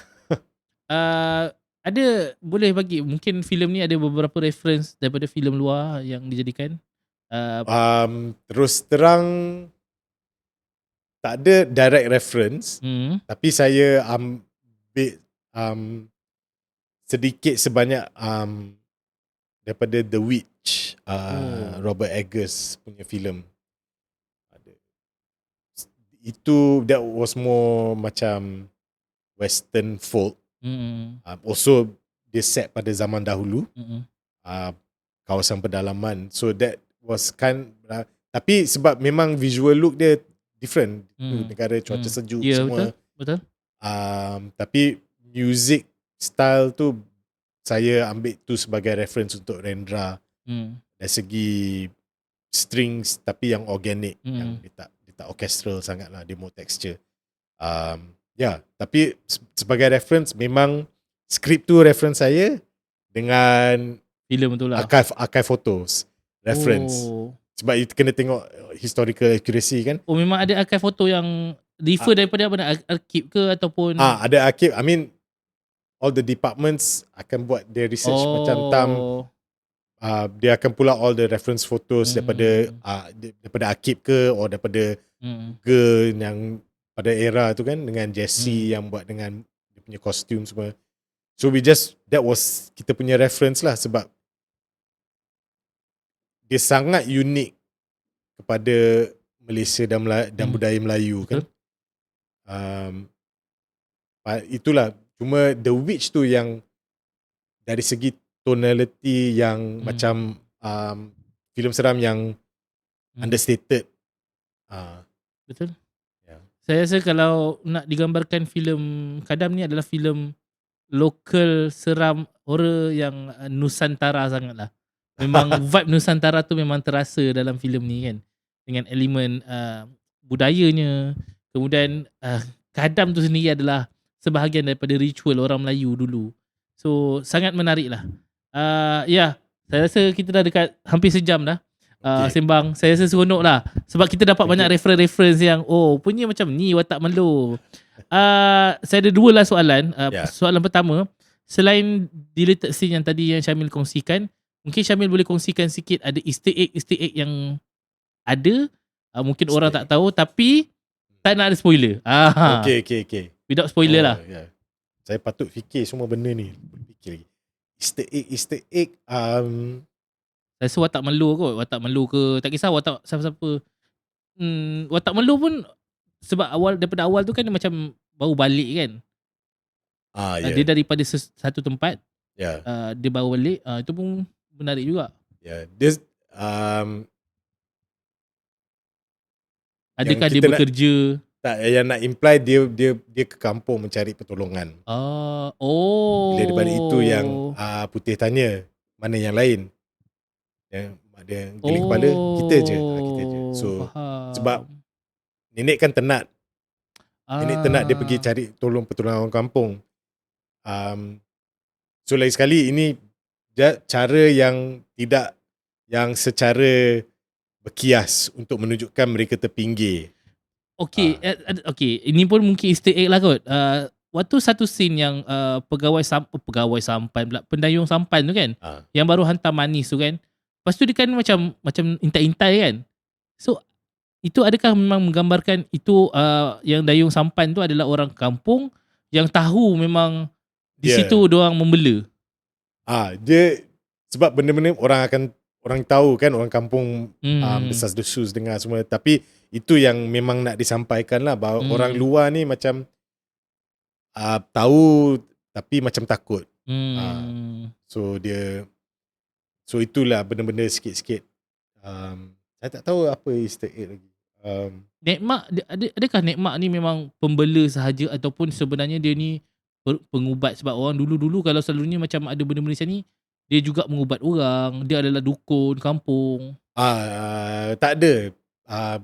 Ada, boleh bagi, mungkin filem ni ada beberapa reference daripada filem luar yang dijadikan? Terus terang tak ada direct reference, tapi saya ambil sedikit sebanyak daripada The Witch, Robert Eggers punya filem. Itu that was more macam western folk. Also dia set pada zaman dahulu, kawasan pedalaman. So that was tapi sebab memang visual look dia different. Negara cuaca sejuk semua. Betul. Tapi music style tu saya ambil tu sebagai reference untuk Rendra. Dari segi strings tapi yang organic, yang dia tak orchestral sangat lah, dia more texture. Tapi sebagai reference, memang skrip tu reference saya dengan filem tu lah, archive photos reference. Sebab you kena tengok historical accuracy kan. Memang ada archive foto yang refer daripada apa, arkib ke ataupun ada arkib. I mean all the departments akan buat their research macam dia akan pull out all the reference photos daripada arkib ke, or daripada girl yang pada era tu kan, dengan Jessie yang buat dengan dia punya kostum semua. So that was kita punya reference lah, sebab dia sangat unik kepada Malaysia dan budaya Melayu kan. Betul. Itulah, cuma The Witch tu yang dari segi tonality yang macam filem seram yang understated. Betul. Ya. Saya rasa kalau nak digambarkan filem Kadam ni adalah filem lokal seram horror yang Nusantara sangat lah. Memang vibe Nusantara tu memang terasa dalam filem ni kan. Dengan elemen budayanya. Kemudian Kadam tu sendiri adalah sebahagian daripada ritual orang Melayu dulu. So sangat menarik lah. Ya, saya rasa kita dah dekat hampir sejam dah. Sembang. Saya rasa seronok lah. Sebab kita dapat banyak reference yang punya macam ni watak melo. Saya ada dua lah soalan. Soalan pertama, selain deleted scene yang tadi yang Syamil kongsikan, mungkin Syamil boleh kongsikan sikit ada easter egg yang ada, mungkin orang tak tahu tapi tak nak ada spoiler. Okay. Without spoiler lah. Yeah. Saya patut fikir semua benda ni. Fikir lagi. Easter egg. Saya rasa watak melo kot. Watak melo ke, tak kisah watak siapa-siapa. Watak melo pun sebab daripada awal tu kan dia macam baru balik kan. Dia daripada satu tempat. Dia baru balik. Itu pun menarik juga. Dia adakah dia bekerja? Tak, yang nak imply dia ke kampung mencari pertolongan. Bila dia balik itu yang Putih tanya mana yang lain. Dia geling kepala, kita je. So sebab nenek kan tenat. Nenek tenat, dia pergi cari pertolongan orang kampung. So lagi sekali ini cara yang tidak, yang secara berkias untuk menunjukkan mereka terpinggir. Okay, ini pun mungkin easter egg lah kot. Waktu satu scene yang pegawai sampan pula, pendayung sampan tu kan, yang baru hantar manis tu kan, lepas tu dia kan macam intai-intai kan. So itu adakah memang menggambarkan itu yang dayung sampan tu adalah orang kampung yang tahu memang di situ diorang membela? Dia sebab benda-benda orang tahu kan, orang kampung desas-desus dengar semua, tapi itu yang memang nak disampaikan lah, bahawa orang luar ni macam tahu tapi macam takut. So itulah benda-benda sikit-sikit. Saya tak tahu apa easter egg lagi. Nek Mak, adakah Nek Mak ni memang pembela sahaja ataupun sebenarnya dia ni pengubat? Sebab orang dulu-dulu kalau selalunya macam ada benda-benda macam ni, dia juga mengubat orang, dia adalah dukun kampung. Tak ada.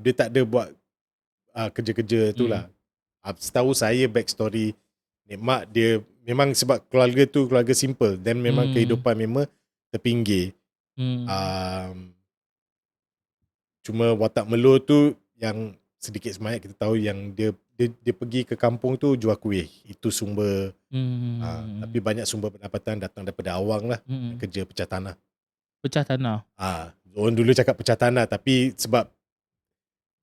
Dia tak ada buat kerja-kerja tu lah. Setahu saya backstory Nek Mak, dia memang sebab keluarga tu keluarga simple, dan memang kehidupan memang terpinggir. Cuma watak melo tu yang sedikit semayat kita tahu yang dia pergi ke kampung tu jual kuih. Itu sumber. Tapi banyak sumber pendapatan datang daripada awang lah. Kerja pecah tanah. Pecah tanah? Orang dulu cakap pecah tanah, tapi sebab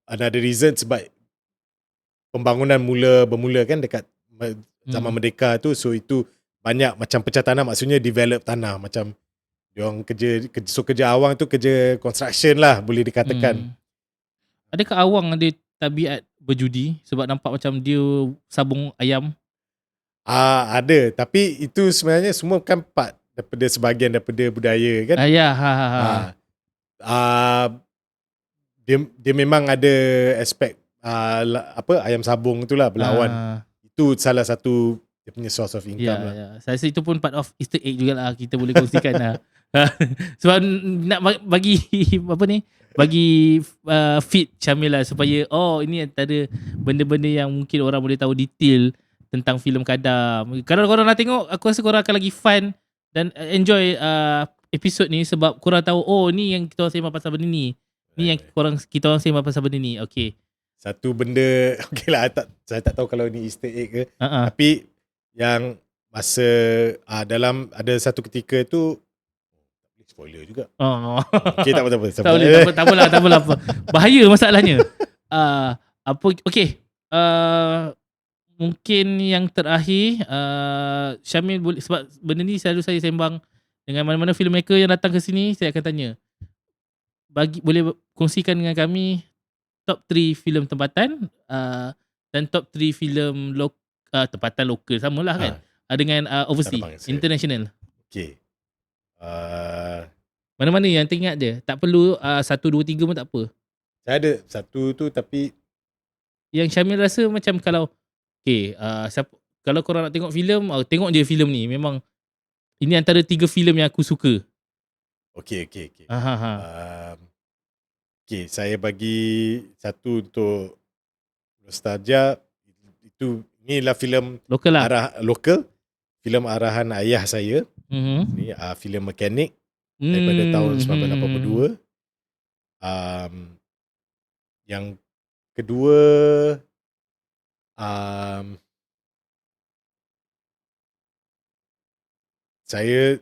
another reason, sebab pembangunan bermula kan dekat zaman Merdeka tu. So itu banyak macam pecah tanah, maksudnya develop tanah. Macam diorang kerja awang tu kerja construction lah, boleh dikatakan. Adakah awang ada tabiat berjudi? Sebab nampak macam dia sabung ayam. Ada, tapi itu sebenarnya semua kan part daripada sebahagian daripada budaya kan. Dia memang ada aspek ayam sabung tu lah, berlawan. Itu salah satu dia punya source of income lah. Saya rasa itu pun part of easter egg jugalah, kita boleh kongsikan lah. Sebab nak bagi bagi feed Syamil lah, supaya ini antara benda-benda yang mungkin orang boleh tahu detail tentang filem Kadam. Kalau korang nak tengok, aku rasa korang akan lagi fun dan enjoy episod ni, sebab korang tahu ni yang kita orang sembang pasal benda ni. Ni yang kita orang sembang pasal benda ni. Okay, satu benda, okay lah, saya tak tahu kalau ni easter egg ke, tapi yang masa dalam ada satu ketika tu, spoiler juga. Okay, tak apa. Bahaya masalahnya. Mungkin yang terakhir, Syamil boleh, sebab benda ni selalu saya sembang dengan mana-mana filmmaker yang datang ke sini, saya akan tanya, boleh kongsikan dengan kami top 3 filem tempatan dan top 3 filem tempatan lokal samalah kan. Dengan overseas, international. Okay. Mana-mana yang teringat je. Tak perlu 1, 2, 3 pun tak apa. Saya ada satu tu, tapi yang Syamil rasa macam kalau kalau korang nak tengok filem, tengok je filem ni. Memang ini antara 3 filem yang aku suka. Okay. Okay, saya bagi satu untuk nostalgia. Inilah filem lokal lah. Lokal. Filem arahan ayah saya. Ni filem Mechanic daripada tahun 1982. Yang kedua, saya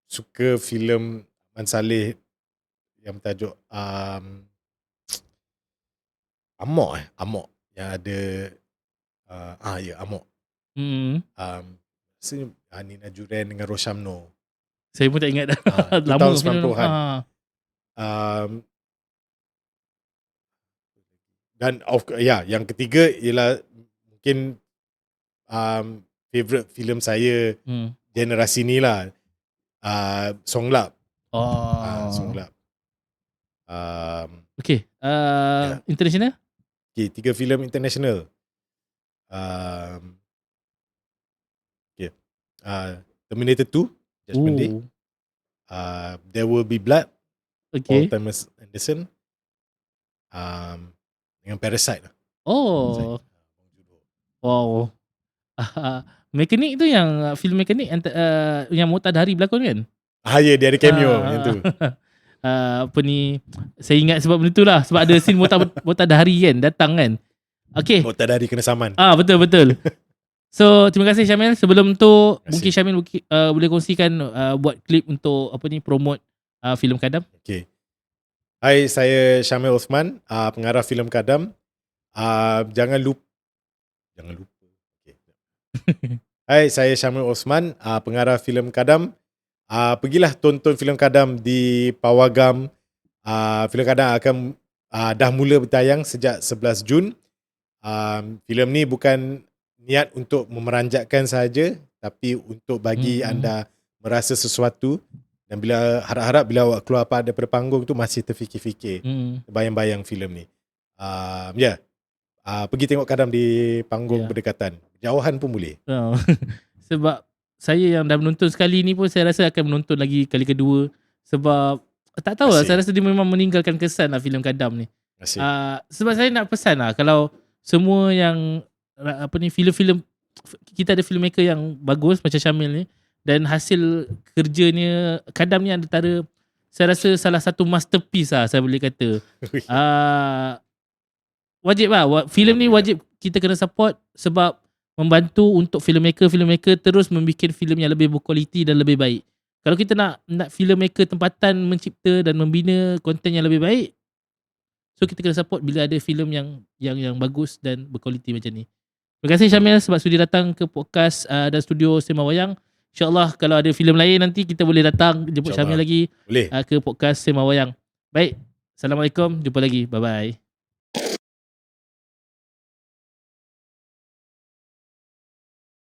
suka filem Abang Saleh yang bertajuk Amok yang ada Amok. Rasanya Nina Juren dengan Roshamno. Saya pun tak ingat dah. Lama tahun 90-an. Dan yang ketiga ialah mungkin favorite filem saya generasi ni lah, Songlap. Songlap. Okay. International? Okay, 3 filem international. Okay. Terminator 2, Judgment Day. There Will Be Blood, Paul Thomas Anderson. Dengan Parasite. Wow. Mekanik tu yang film Mekanik yang Mohtadhari berlakon kan? Ya, dia ada cameo yang tu. Saya ingat sebab benda tu lah. Sebab ada scene Mohtadhari kan datang kan. Okay. Mohtadhari kena saman. Betul. So terima kasih Syamil. Sebelum tu mungkin Syamil boleh kongsikan buat klip untuk promote filem Kadam. Okay. Hai, saya Syamil Osman, pengarah filem Kadam. Jangan lupa. Okay. Hai, saya Syamil Osman, pengarah filem Kadam. Pergilah tonton filem Kadam di Pawagam. Filem Kadam akan dah mula bertayang sejak 11 Jun. Filem ni bukan niat untuk memeranjatkan sahaja, tapi untuk bagi anda merasa sesuatu. Dan harap-harap bila awak keluar daripada panggung tu masih terfikir-fikir, bayang-bayang filem ni. Pergi tengok Kadam di panggung berdekatan. Jauhan pun boleh. Sebab saya yang dah menonton sekali ni pun saya rasa akan menonton lagi kali kedua. Sebab tak tahu lah, saya rasa dia memang meninggalkan kesan lah filem Kadam ni. Sebab saya nak pesan lah, kalau semua yang filem-filem, kita ada filmmaker yang bagus macam Syamil ni, dan hasil kerjanya Kadam ni antara, saya rasa salah satu masterpiece lah saya boleh kata. Wajib lah, filem ni wajib kita kena support, sebab membantu untuk filmmaker terus membuat filem yang lebih berkualiti dan lebih baik. Kalau kita nak filmmaker tempatan mencipta dan membina konten yang lebih baik, so kita kena support bila ada filem yang bagus dan berkualiti macam ni. Terima kasih Syamil sebab sudi datang ke podcast dan studio Sembang Wayang. InsyaAllah kalau ada filem lain nanti kita boleh datang jemput Syamil lagi ke podcast Sembang Wayang. Baik, Assalamualaikum, jumpa lagi, bye-bye.